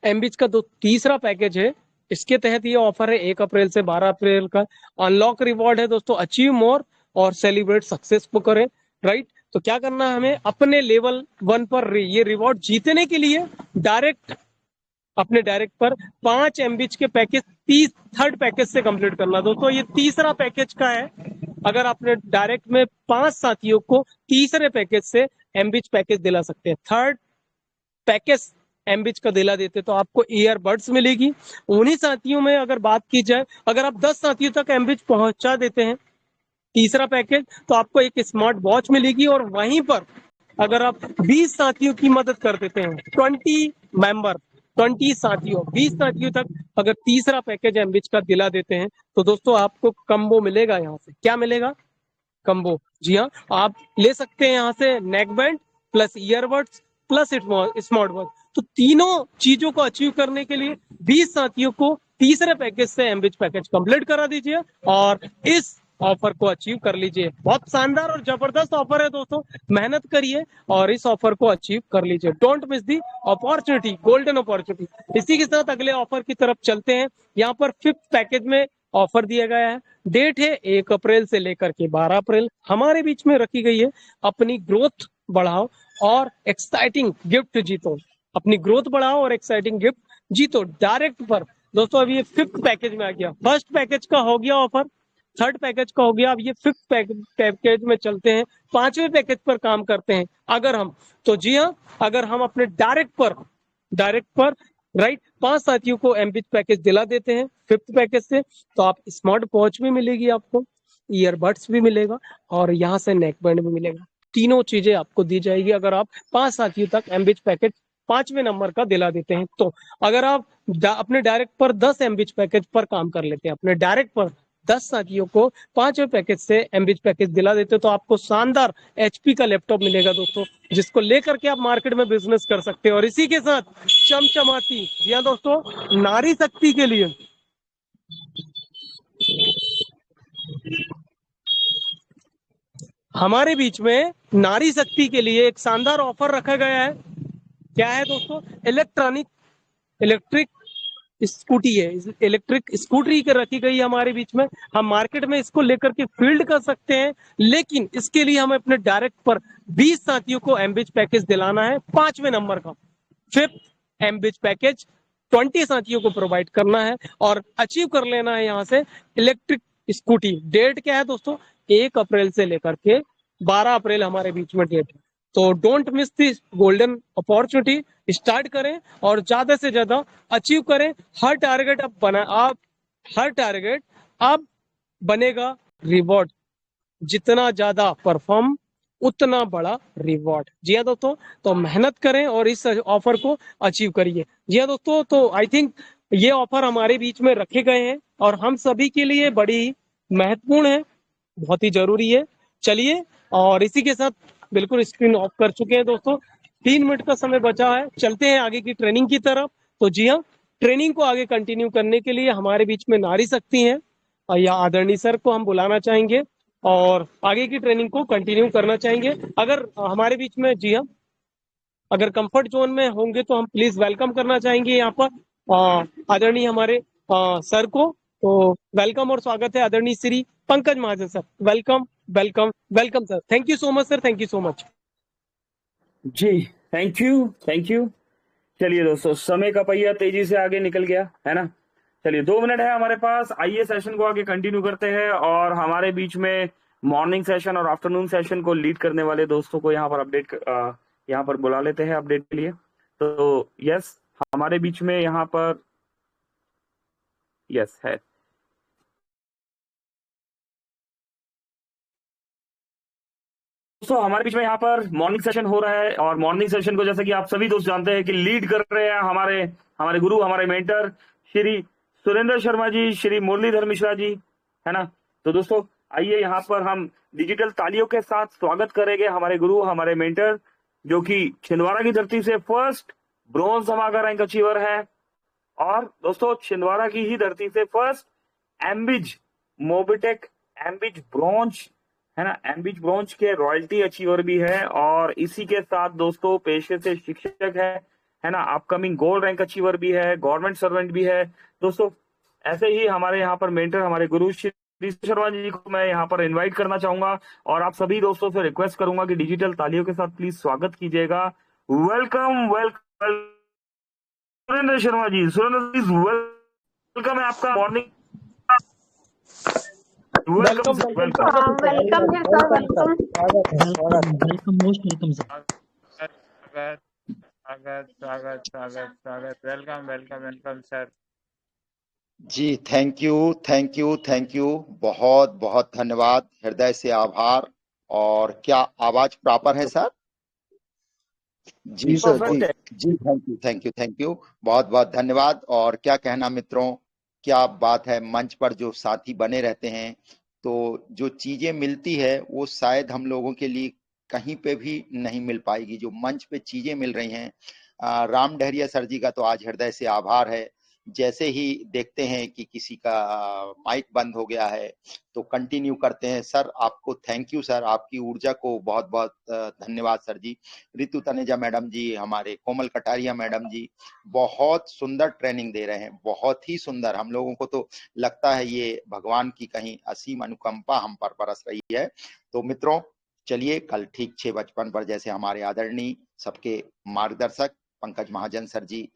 एमबिच का तीसरा पैकेज है, इसके तहत ये ऑफर है 1 अप्रैल से 12 अप्रैल का। अनलॉक रिवॉर्ड है दोस्तों, अचीव मोर और सेलिब्रेट सक्सेसफुल करें, राइट। तो क्या करना है हमें, अपने लेवल 1 पर ये रिवॉर्ड जीतने के लिए डायरेक्ट अपने डायरेक्ट पर 5 एमबिच के पैकेज 3rd पैकेज से कंप्लीट करना। दोस्तों ये तीसरा पैकेज का है। अगर आपने डायरेक्ट में 5 साथियों को तीसरे पैकेज से एमबिच पैकेज दिला सकते हैं, 3rd पैकेज एमबिच का दिला देते तो आपको ईयरबड्स मिलेगी। उन्हीं साथियों में अगर बात की जाए, अगर आप 10 साथियों तक एमबिच पहुंचा देते हैं तीसरा पैकेज तो आपको एक स्मार्ट वॉच मिलेगी। और वहीं पर अगर आप 20 साथियों की मदद कर देते हैं, 20 साथियों, 20 साथियों तक अगर तीसरा पैकेज एमबिच का दिला देते हैं तो दोस्तों आपको कम्बो मिलेगा। यहाँ से क्या मिलेगा, कम्बो। जी हाँ, आप ले सकते हैं यहाँ से neck band plus earbuds plus smart watch. तो तीनों चीजों को अचीव करने के लिए 20 साथियों को तीसरे पैकेज से एमबिच पैकेज कंप्लीट करा दीजिए और इस ऑफर को अचीव कर लीजिए। बहुत शानदार और जबरदस्त ऑफर है दोस्तों, मेहनत करिए और इस ऑफर को अचीव कर लीजिए। Don't miss the opportunity, golden opportunity. इसी के साथ अगले ऑफर की तरफ चलते हैं। यहाँ पर 5th पैकेज में ऑफर दिया गया है। डेट है 1 अप्रैल से लेकर के 12 अप्रैल। हमारे बीच में रखी गई है अपनी ग्रोथ बढ़ाओ और एक्साइटिंग गिफ्ट जीतो। अपनी ग्रोथ बढ़ाओ और एक्साइटिंग गिफ्ट जीतो डायरेक्ट पर। दोस्तों अभी ये 5th पैकेज में आ गया। फर्स्ट पैकेज का हो गया ऑफर, 3rd पैकेज का हो गया, अब ये 5th पैकेज में चलते हैं। 5वें पैकेज पर काम करते हैं अगर हम, तो जी हाँ, अगर हम अपने डायरेक्ट पर राइट 5 साथियों को एमबिच पैकेज दिला देते हैं 5th पैकेज से, तो आप स्मार्ट वॉच भी मिलेगी, आपको ईयरबड्स भी मिलेगा और यहाँ से नेक बैंड भी मिलेगा। तीनों चीजें आपको दी जाएगी अगर आप 5 साथियों तक एमबिच पैकेज 5वें नंबर का दिला देते हैं। तो अगर आप अपने डायरेक्ट पर 10 एमबिच पैकेज पर काम कर लेते हैं, अपने डायरेक्ट पर 10 साथियों को 5वें पैकेज से एमबिच पैकेज दिला देते हो, तो आपको शानदार एचपी का लैपटॉप मिलेगा दोस्तों, जिसको लेकर के आप मार्केट में बिजनेस कर सकते हैं। और इसी के साथ चमचमाती, जी हाँ दोस्तों, नारी शक्ति के लिए हमारे बीच में नारी शक्ति के लिए एक शानदार ऑफर रखा गया है। क्या है दोस्तों? इलेक्ट्रिक स्कूटी है, इलेक्ट्रिक स्कूटरी के रखी गई है हमारे बीच में। हम मार्केट में इसको लेकर के फील्ड कर सकते हैं, लेकिन इसके लिए हमें अपने डायरेक्ट पर 20 साथियों को एमबिच पैकेज दिलाना है 5वें नंबर का। 5th एमबिच पैकेज 20 साथियों को प्रोवाइड करना है और अचीव कर लेना है यहाँ से इलेक्ट्रिक स्कूटी। डेट क्या है दोस्तों? 1 अप्रैल से लेकर के 12 अप्रैल हमारे बीच में डेट है। तो don't miss this golden opportunity. Start करें और ज्यादा से ज्यादा अचीव करें। हर टारगेट अब बनेगा रिवॉर्ड। जितना ज्यादा परफॉर्म उतना बड़ा रिवॉर्ड। जी हाँ दोस्तों, तो मेहनत करें और इस ऑफर को अचीव करिए। जी हाँ दोस्तों, तो आई थिंक ये ऑफर हमारे बीच में रखे गए हैं और हम सभी के लिए बड़ी महत्वपूर्ण है, बहुत ही जरूरी है। चलिए, और इसी के साथ बिल्कुल स्क्रीन ऑफ कर चुके हैं दोस्तों। 3 मिनट का समय बचा है, चलते हैं आगे की ट्रेनिंग की तरफ। तो जी हाँ, ट्रेनिंग को आगे कंटिन्यू करने के लिए हमारे बीच में नारी शक्ति है और या आदरणीय सर को हम बुलाना चाहेंगे और आगे की ट्रेनिंग को कंटिन्यू करना चाहेंगे। अगर हमारे बीच में, जी हाँ, अगर कंफर्ट जोन में होंगे तो हम प्लीज वेलकम करना चाहेंगे यहाँ पर आदरणीय हमारे सर को। तो वेलकम और स्वागत है आदरणीय Shri Pankaj Mahajan sir. Welcome welcome welcome sir. Thank you so much sir, thank you so much ji. Thank you. चलिए दोस्तों, समय का पहिया तेजी से आगे निकल गया है ना। चलिए 2 मिनट है हमारे पास, आइए सेशन को आगे कंटिन्यू करते हैं और हमारे बीच में मॉर्निंग सेशन और आफ्टरनून सेशन को लीड करने वाले दोस्तों को यहाँ पर यहाँ पर बुला लेते हैं अपडेट के लिए। तो यस, हमारे बीच में यहाँ पर यस है। दोस्तों हमारे बीच में यहाँ पर मॉर्निंग सेशन हो रहा है और मॉर्निंग सेशन को जैसे कि आप सभी दोस्त जानते हैं कि लीड कर रहे हैं हमारे गुरु, हमारे मेंटर श्री सुरेंद्र शर्मा जी, श्री मुरलीधर मिश्रा जी, है ना। तो दोस्तों आइए यहाँ पर हम डिजिटल तालियों के साथ स्वागत करेंगे हमारे गुरु, हमारे मेंटर, जो कि छिंदवाड़ा की धरती से फर्स्ट ब्रॉन्ज धमाका रैंक अचीवर है और दोस्तों छिंदवाड़ा की ही धरती से फर्स्ट एम्बिज मोबिटेक एम्बिज ब्रॉन्ज, है ना, एम्बिज ब्रॉन्ज के रॉयल्टी अचीवर भी है और इसी के साथ दोस्तों पेशे से शिक्षक है ना, अपकमिंग गोल्ड रैंक अचीवर भी है, गवर्नमेंट सर्वेंट भी है। दोस्तों ऐसे ही हमारे यहाँ पर मेंटर, हमारे गुरु श्री शर्मा जी को मैं यहाँ पर इनवाइट करना चाहूंगा और आप सभी दोस्तों से रिक्वेस्ट करूंगा कि डिजिटल तालियों के साथ प्लीज स्वागत कीजिएगा। वेलकम सुरेंद्र शर्मा जी। सुरेंद्र जी वेलकम है आपका मॉर्निंग। वेलकम वेलकम है sir, welcome. Most welcome sir. स्वागत। Welcome sir. Ji thank you, बहुत बहुत धन्यवाद, हृदय से आभार। और क्या आवाज प्रॉपर है सर? जी सर, जी थैंक यू, बहुत बहुत धन्यवाद। और क्या कहना मित्रों, क्या बात है, मंच पर जो साथी बने रहते हैं तो जो चीजें मिलती है वो शायद हम लोगों के लिए कहीं पे भी नहीं मिल पाएगी। जो मंच पे चीजें मिल रही हैं, राम डहरिया सर जी का तो आज हृदय से आभार है। जैसे ही देखते हैं कि किसी का माइक बंद हो गया है तो कंटिन्यू करते हैं। सर आपको थैंक यू सर, आपकी ऊर्जा को बहुत बहुत धन्यवाद सर जी। रितु तनेजा मैडम जी, हमारे कोमल कटारिया मैडम जी बहुत सुंदर ट्रेनिंग दे रहे हैं, बहुत ही सुंदर। हम लोगों को तो लगता है ये भगवान की कहीं असीम अनुकंपा हम पर बरस रही है। तो मित्रों चलिए, कल ठीक 6:55 पर जैसे हमारे आदरणीय सबके मार्गदर्शक पंकज महाजन सर जी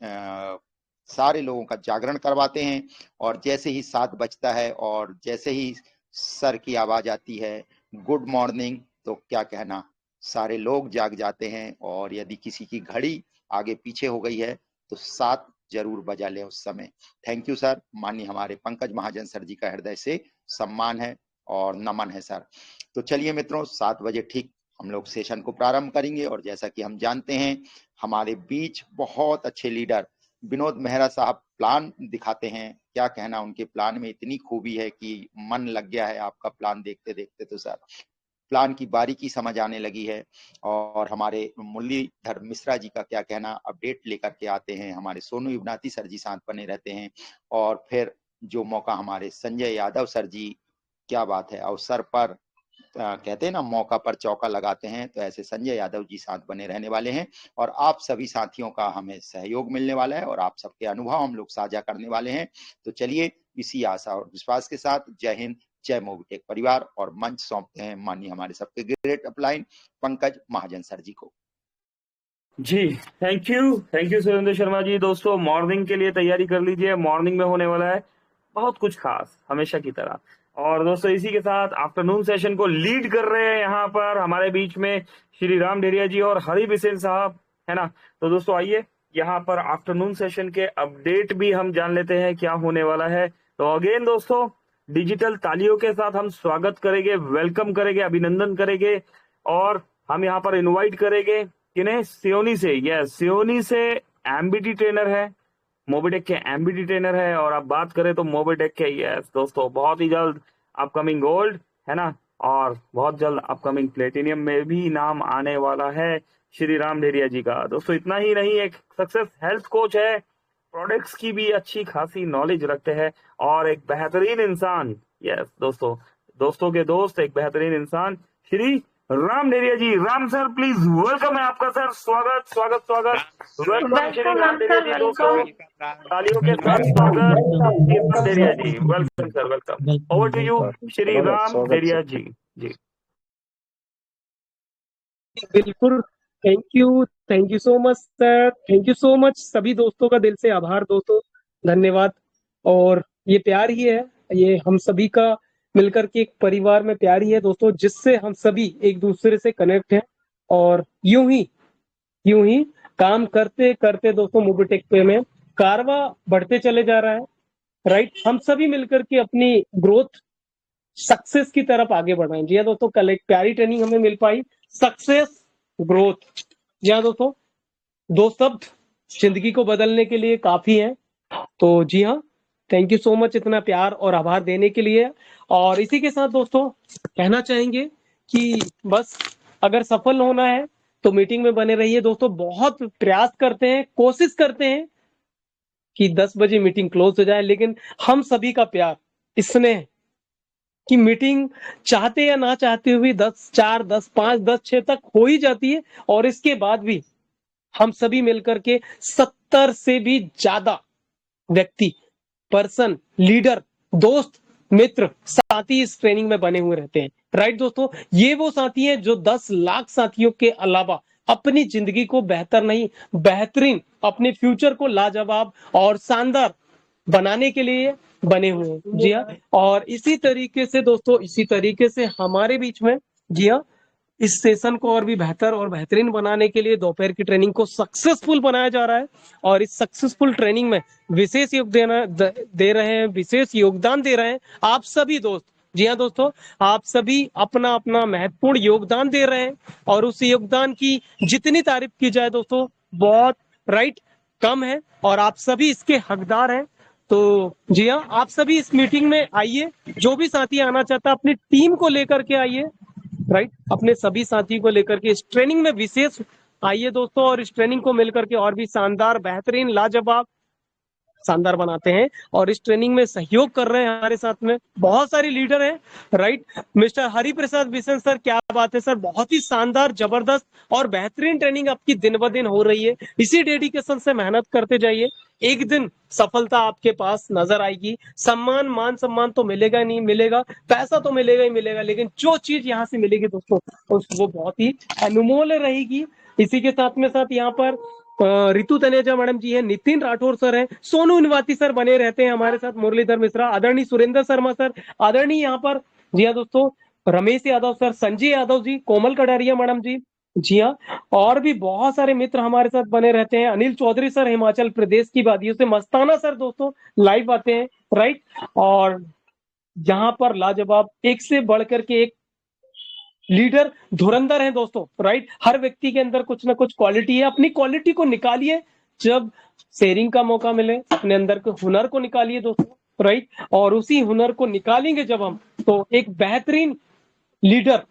सारे लोगों का जागरण करवाते हैं, और जैसे ही 7 बजता है और जैसे ही सर की आवाज आती है गुड मॉर्निंग, तो क्या कहना, सारे लोग जाग जाते हैं। और यदि किसी की घड़ी आगे पीछे हो गई है तो 7 जरूर बजा ले उस समय। Thank you sir. माननीय हमारे पंकज महाजन सर जी का हृदय से सम्मान है और नमन है सर। तो चलिए मित्रों, 7 बजे ठीक हम लोग सेशन को प्रारंभ करेंगे। और जैसा कि हम जानते हैं हमारे बीच बहुत अच्छे लीडर विनोद मेहरा साहब प्लान दिखाते हैं। क्या कहना, उनके प्लान में इतनी खूबी है कि मन लग गया है आपका प्लान देखते देखते। तो सर प्लान की बारीकी समझ आने लगी है। और हमारे मुरलीधर मिश्रा जी का क्या कहना, अपडेट लेकर के आते हैं। हमारे सोनू युवनाती सर जी साथ बने रहते हैं। और फिर जो मौका हमारे संजय यादव सर जी, क्या बात है, अवसर पर कहते हैं ना मौका पर चौका लगाते हैं, तो ऐसे संजय यादव जी साथ बने रहने वाले हैं। और आप सभी साथियों का हमें सहयोग मिलने वाला है और आप सबके अनुभव हम लोग साझा करने वाले हैं। तो चलिए इसी आशा और विश्वास के साथ जय हिंद, जय मोबिटेक परिवार, और मंच सौंपते हैं माननीय हमारे सबके great upline Pankaj Mahajan sir जी को। जी थैंक यू सुरेंद्र शर्मा जी। दोस्तों मॉर्निंग के लिए तैयारी कर लीजिए, मॉर्निंग में होने वाला है बहुत कुछ खास हमेशा की तरह। और दोस्तों इसी के साथ आफ्टरनून सेशन को लीड कर रहे हैं यहाँ पर हमारे बीच में श्री राम डेरिया जी और हरि बिसेन साहब, है ना। तो दोस्तों आइए यहाँ पर आफ्टरनून सेशन के अपडेट भी हम जान लेते हैं क्या होने वाला है। तो अगेन दोस्तों डिजिटल तालियों के साथ हम स्वागत करेंगे, वेलकम करेंगे, अभिनंदन करेंगे। और हम यहाँ पर इन्वाइट करेंगे किन्हें, सियोनी से, यस सियोनी से एमबीटी ट्रेनर है, मोबिटेक के एमबीटी ट्रेनर है। और आप बात करें तो मोबिटेक के, यस दोस्तों बहुत ही जल्द अपकमिंग गोल्ड, है ना, और बहुत जल्द अपकमिंग प्लेटिनियम में भी नाम आने वाला है श्री राम डेरिया जी का। दोस्तों इतना ही नहीं, एक सक्सेस हेल्थ कोच है, प्रोडक्ट्स की भी अच्छी खासी नॉलेज रखते हैं, और एक बेहतरीन इंसान, यस दोस्तों के दोस्त, एक बेहतरीन इंसान Shri Ram Deriya ji. Ram sir please, welcome है आपका सर, स्वागत स्वागत स्वागत। वेलकम श्री राम डेरिया जी। दोस्तों तालियों के साथ स्वागत Shri Ram Deriya ji. Welcome sir, welcome. Over to you Shri Ram Deriya ji. जी बिल्कुल, thank you so much sir, thank you so much. सभी दोस्तों का दिल से आभार दोस्तों, धन्यवाद। और ये प्यार ही है, ये हम सभी का मिलकर के एक परिवार में प्यार ही है दोस्तों, जिससे हम सभी एक दूसरे से कनेक्ट हैं। और यूं ही काम करते करते दोस्तों मोबिटेक पे में कारवा बढ़ते चले जा रहा है, राइट। हम सभी मिलकर के अपनी ग्रोथ सक्सेस की तरफ आगे बढ़ रहे हैं। जी हाँ दोस्तों, कल एक प्यारी ट्रेनिंग हमें मिल पाई, सक्सेस ग्रोथ। जी हाँ दोस्तों, 2 शब्द जिंदगी को बदलने के लिए काफी है। तो जी हाँ, थैंक यू सो मच इतना प्यार और आभार देने के लिए। और इसी के साथ दोस्तों कहना चाहेंगे कि बस अगर सफल होना है तो मीटिंग में बने रहिए दोस्तों। बहुत प्रयास करते हैं, कोशिश करते हैं कि 10 बजे मीटिंग क्लोज हो जाए, लेकिन हम सभी का प्यार, स्नेह कि मीटिंग चाहते या ना चाहते हुए 10:04, 10:05, 10:06 तक हो ही जाती है। और इसके बाद भी हम सभी मिलकर के 70 से भी ज्यादा व्यक्ति, पर्सन, लीडर, दोस्त, मित्र, साथी इस ट्रेनिंग में बने हुए रहते हैं, राइट दोस्तों। ये वो साथी हैं जो 10 लाख साथियों के अलावा अपनी जिंदगी को बेहतर नहीं, बेहतरीन, अपने फ्यूचर को लाजवाब और शानदार बनाने के लिए बने हुए हैं। जी हाँ, और इसी तरीके से दोस्तों, इसी तरीके से हमारे बीच में, जी हाँ, इस सेशन को और भी बेहतर और बेहतरीन बनाने के लिए दोपहर की ट्रेनिंग को सक्सेसफुल बनाया जा रहा है। और इस सक्सेसफुल ट्रेनिंग में विशेष योगदान दे रहे हैं आप सभी दोस्त। जी हाँ दोस्तों, आप सभी अपना अपना महत्वपूर्ण योगदान दे रहे हैं, और उस योगदान की जितनी तारीफ की जाए दोस्तों बहुत, राइट, कम है, और आप सभी इसके हकदार हैं। तो जी हाँ, आप सभी इस मीटिंग में आइए, जो भी साथी आना चाहता है अपनी टीम को लेकर के आइए, राइट, अपने सभी साथी को लेकर के इस ट्रेनिंग में विशेष आइए दोस्तों, और इस ट्रेनिंग को मिलकर के और भी शानदार, बेहतरीन, लाजवाब, शानदार बनाते हैं। और इस ट्रेनिंग में सहयोग कर रहे हैं हमारे साथ में बहुत सारे लीडर हैं, right. Mister Hari Prasad Bishan sir, क्या बात है सर, बहुत ही शानदार, जबरदस्त और बेहतरीन ट्रेनिंग आपकी दिन ब दिन हो रही है। इसी डेडिकेशन से मेहनत करते जाइए, एक दिन सफलता आपके पास नजर आएगी। सम्मान, मान सम्मान तो मिलेगा नहीं मिलेगा, पैसा तो मिलेगा ही मिलेगा, लेकिन जो चीज यहाँ से मिलेगी दोस्तों वो बहुत ही अनमोल रहेगी। इसी के साथ यहाँ पर रितु तनेजा मैडम जी है, नितिन राठौर सर है, सोनू इनवाती सर बने रहते हैं हमारे साथ, मुरलीधर मिश्रा, आदरणीय सुरेंद्र शर्मा सर, आदरणीय यहाँ पर जी हाँ दोस्तों रमेश यादव सर, संजय यादव जी, कोमल कटारिया मैडम जी, जी हाँ, और भी बहुत सारे मित्र हमारे साथ बने रहते हैं। अनिल चौधरी सर हिमाचल प्रदेश की वादियों से, मस्ताना सर दोस्तों लाइव आते हैं, राइट। और यहाँ पर लाजवाब, एक से बढ़कर के एक लीडर धुरंधर है दोस्तों, राइट। हर व्यक्ति के अंदर कुछ ना कुछ क्वालिटी है, अपनी क्वालिटी को निकालिए, जब शेयरिंग का मौका मिले अपने अंदर के हुनर को निकालिए दोस्तों, राइट। और उसी हुनर को निकालेंगे जब हम, तो एक बेहतरीन लीडर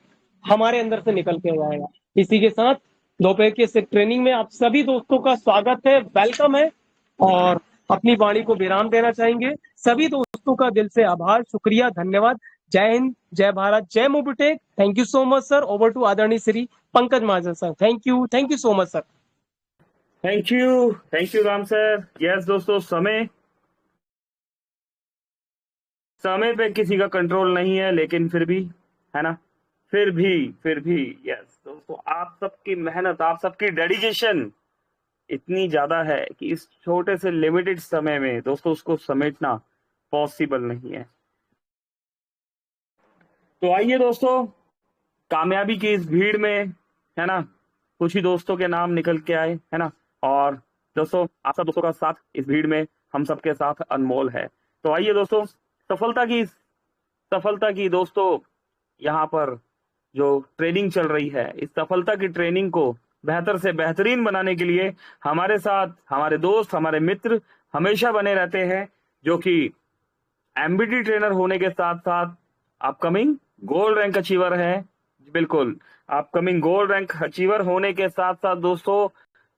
हमारे अंदर से निकल के आएगा। इसी के साथ दोपहर के इस ट्रेनिंग में आप सभी दोस्तों का स्वागत है, वेलकम है, और अपनी वाणी को विराम देना चाहेंगे। सभी दोस्तों का दिल से आभार, शुक्रिया, धन्यवाद। जय हिंद, जय भारत, जय Mobitech. Thank you so much sir. Over to आदरणीय Shri Pankaj Mahajan sir. Thank you so much sir. Thank you Ram sir. Yes दोस्तों, समय पे किसी का कंट्रोल नहीं है, लेकिन फिर भी, है ना, फिर भी यस दोस्तों, आप सबकी मेहनत, आप सबकी डेडिकेशन इतनी ज्यादा है कि इस छोटे से लिमिटेड समय में दोस्तों उसको समेटना पॉसिबल नहीं है। तो आइए दोस्तों, कामयाबी की इस भीड़ में, है ना, कुछ ही दोस्तों के नाम निकल के आए, है ना, और दोस्तों आप सब दोस्तों का साथ इस भीड़ में हम सबके साथ अनमोल है। तो आइए दोस्तों, सफलता की दोस्तों यहाँ पर जो ट्रेनिंग चल रही है, इस सफलता की ट्रेनिंग को बेहतर से बेहतरीन बनाने के लिए हमारे साथ हमारे दोस्त, हमारे मित्र हमेशा बने रहते हैं, जो कि एमबीटी ट्रेनर होने के साथ साथ अपकमिंग गोल्ड रैंक अचीवर है। बिल्कुल, अपकमिंग गोल्ड रैंक अचीवर होने के साथ साथ दोस्तों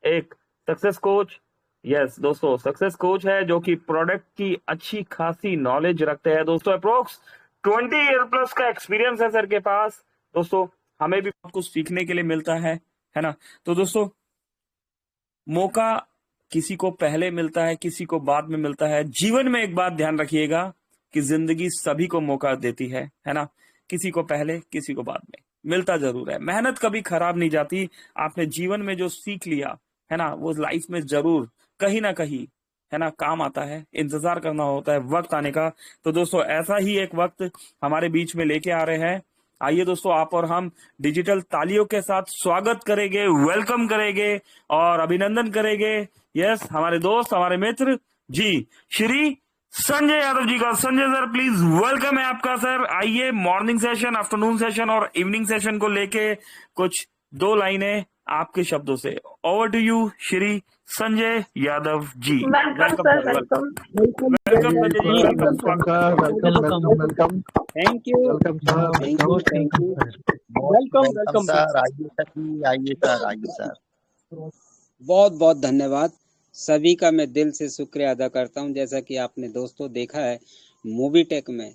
एक सक्सेस कोच, यस दोस्तों, सक्सेस कोच है, जो कि प्रोडक्ट की अच्छी खासी नॉलेज रखते हैं दोस्तों। अप्रोक्स 20 ईयर प्लस का एक्सपीरियंस है सर के पास दोस्तों। हमें भी बहुत कुछ सीखने के लिए मिलता है ना। तो दोस्तों, मौका किसी को पहले मिलता है, किसी को बाद में मिलता है। जीवन में एक बात ध्यान रखिएगा कि जिंदगी सभी को मौका देती है ना, किसी को पहले, किसी को बाद में, मिलता जरूर है। मेहनत कभी खराब नहीं जाती। आपने जीवन में जो सीख लिया है ना, वो लाइफ में जरूर कहीं ना कहीं, है ना, काम आता है। इंतजार करना होता है वक्त आने का। तो दोस्तों, ऐसा ही एक वक्त हमारे बीच में लेके आ रहे हैं। आइए दोस्तों, आप और हम डिजिटल तालियों के साथ स्वागत करेंगे, वेलकम करेंगे और अभिनंदन करेंगे, यस, हमारे दोस्त, हमारे मित्र जी, श्री संजय यादव जी का। संजय सर प्लीज, वेलकम है आपका सर। आइए, मॉर्निंग सेशन, आफ्टरनून सेशन और इवनिंग सेशन को लेके कुछ 2 लाइनें आपके शब्दों से। Over to you Shri Sanjay Yadav ji. Welcome sir, welcome. Welcome. Thank you. Welcome sir. आइए सर। बहुत बहुत धन्यवाद सभी का। मैं दिल से शुक्रिया अदा करता हूं। जैसा कि आपने दोस्तों देखा है, मोबीटेक में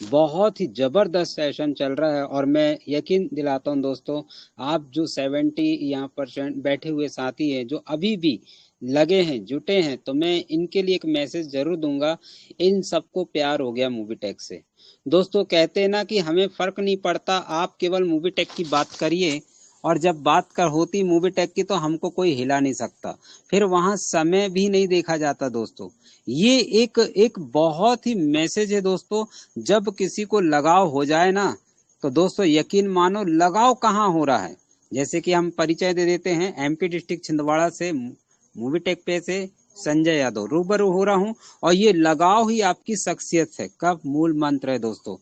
बहुत ही जबरदस्त सेशन चल रहा है, और मैं यकीन दिलाता हूं दोस्तों, आप जो 70 यहाँ % बैठे हुए साथी हैं जो अभी भी लगे हैं, जुटे हैं, तो मैं इनके लिए एक मैसेज जरूर दूंगा। इन सबको प्यार हो गया मोबीटेक से। दोस्तों, कहते हैं ना कि हमें फर्क नहीं पड़ता, आप केवल मोबीटेक की बात करिए, और जब बात कर होती मोबीटेक की तो हमको कोई हिला नहीं सकता। फिर वहां समय भी नहीं देखा जाता दोस्तों। ये एक बहुत ही मैसेज है दोस्तों। जब किसी को लगाव हो जाए ना, तो दोस्तों यकीन मानो लगाव कहाँ हो रहा है। जैसे कि हम परिचय दे देते हैं, एमपी डिस्ट्रिक्ट छिंदवाड़ा से मोबीटेक पे से संजय यादव रूबरू हो रहा हूँ, और ये लगाव ही आपकी शख्सियत है का मूल मंत्र है दोस्तों।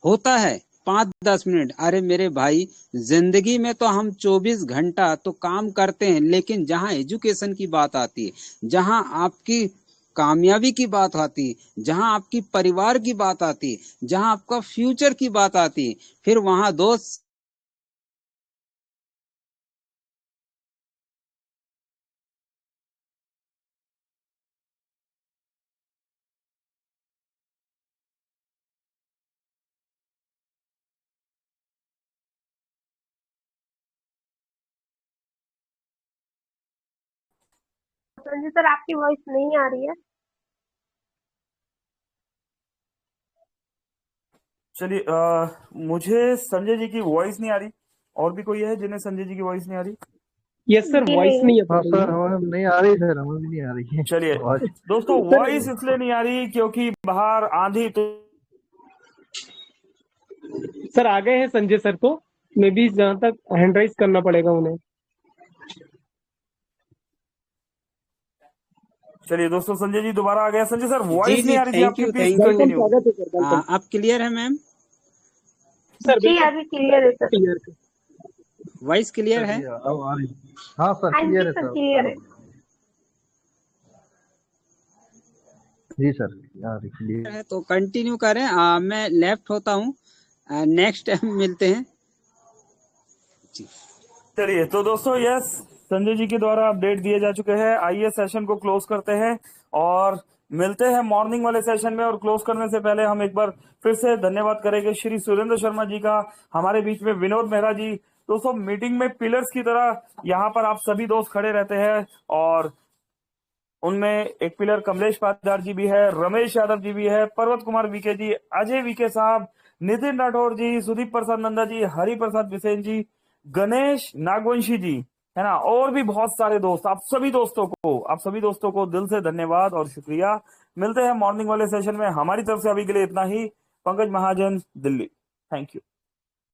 होता है 5-10 मिनट, अरे मेरे भाई, जिंदगी में तो हम 24 घंटा तो काम करते हैं, लेकिन जहां एजुकेशन की बात आती है, जहां आपकी कामयाबी की बात आती, जहां आपकी परिवार की बात आती, जहां आपका फ्यूचर की बात आती, फिर वहां दोस्त संजय सर आपकी वॉइस नहीं आ रही है। चलिए, मुझे संजय जी की वॉइस नहीं आ रही। और भी कोई है जिन्हें संजय जी की वॉइस नहीं आ रही? यस सर, जी वॉइस नहीं। नहीं है हाँ सर। सर, हमें नहीं आ रही सर, हमें भी नहीं आ रही है चलिए आवाज। दोस्तों, सर वॉइस इसलिए नहीं आ रही क्योंकि बाहर आंधी तो सर आ गए हैं संजय सर तो मे बी जहाँ तक हैंड राइज करना पड़ेगा उन्हें। चलिए दोस्तों, संजय जी दोबारा आ गया। संजय सर, जी वॉइस नहीं जी, आ रही थी थैंक आपकी, you please thank you. Welcome, continue. स्वागत है सर, वेलकम अब क्लियर है मैम? सर। जी बिल्कुल अभी क्लियर है सर। क्लियर है। वॉइस क्लियर सर है? जी अब आ रही। हाँ सर, हाँ जी क्लियर है सर, सर। क्लियर है। जी सर, आ रही क्लियर। है तो कंटिन्यू करें। मैं लेफ्ट होता हूँ, नेक्स्ट टाइम मिलते हैं जी। चलिए तो दोस्तों, यस, संजय जी के द्वारा अपडेट दिए जा चुके हैं। आइए सेशन को क्लोज करते हैं और मिलते हैं मॉर्निंग वाले सेशन में। और क्लोज करने से पहले हम एक बार फिर से धन्यवाद करेंगे श्री सुरेंद्र शर्मा जी का, हमारे बीच में विनोद मेहरा जी। दोस्तों, मीटिंग में पिलर्स की तरह यहाँ पर आप सभी दोस्त खड़े रहते हैं, और उनमें एक पिलर कमलेश पाटीदार जी भी है, रमेश यादव जी भी है, पर्वत कुमार वीके जी, अजय वीके साहब, नितिन राठौर जी, सुदीप प्रसाद नंदा जी, हरि प्रसाद बिसेन जी, गणेश नागवंशी जी, है ना, और भी बहुत सारे दोस्त। आप सभी दोस्तों को दिल से धन्यवाद और शुक्रिया। मिलते हैं मॉर्निंग वाले सेशन में। हमारी तरफ से अभी के लिए इतना ही। पंकज महाजन, दिल्ली। Thank you.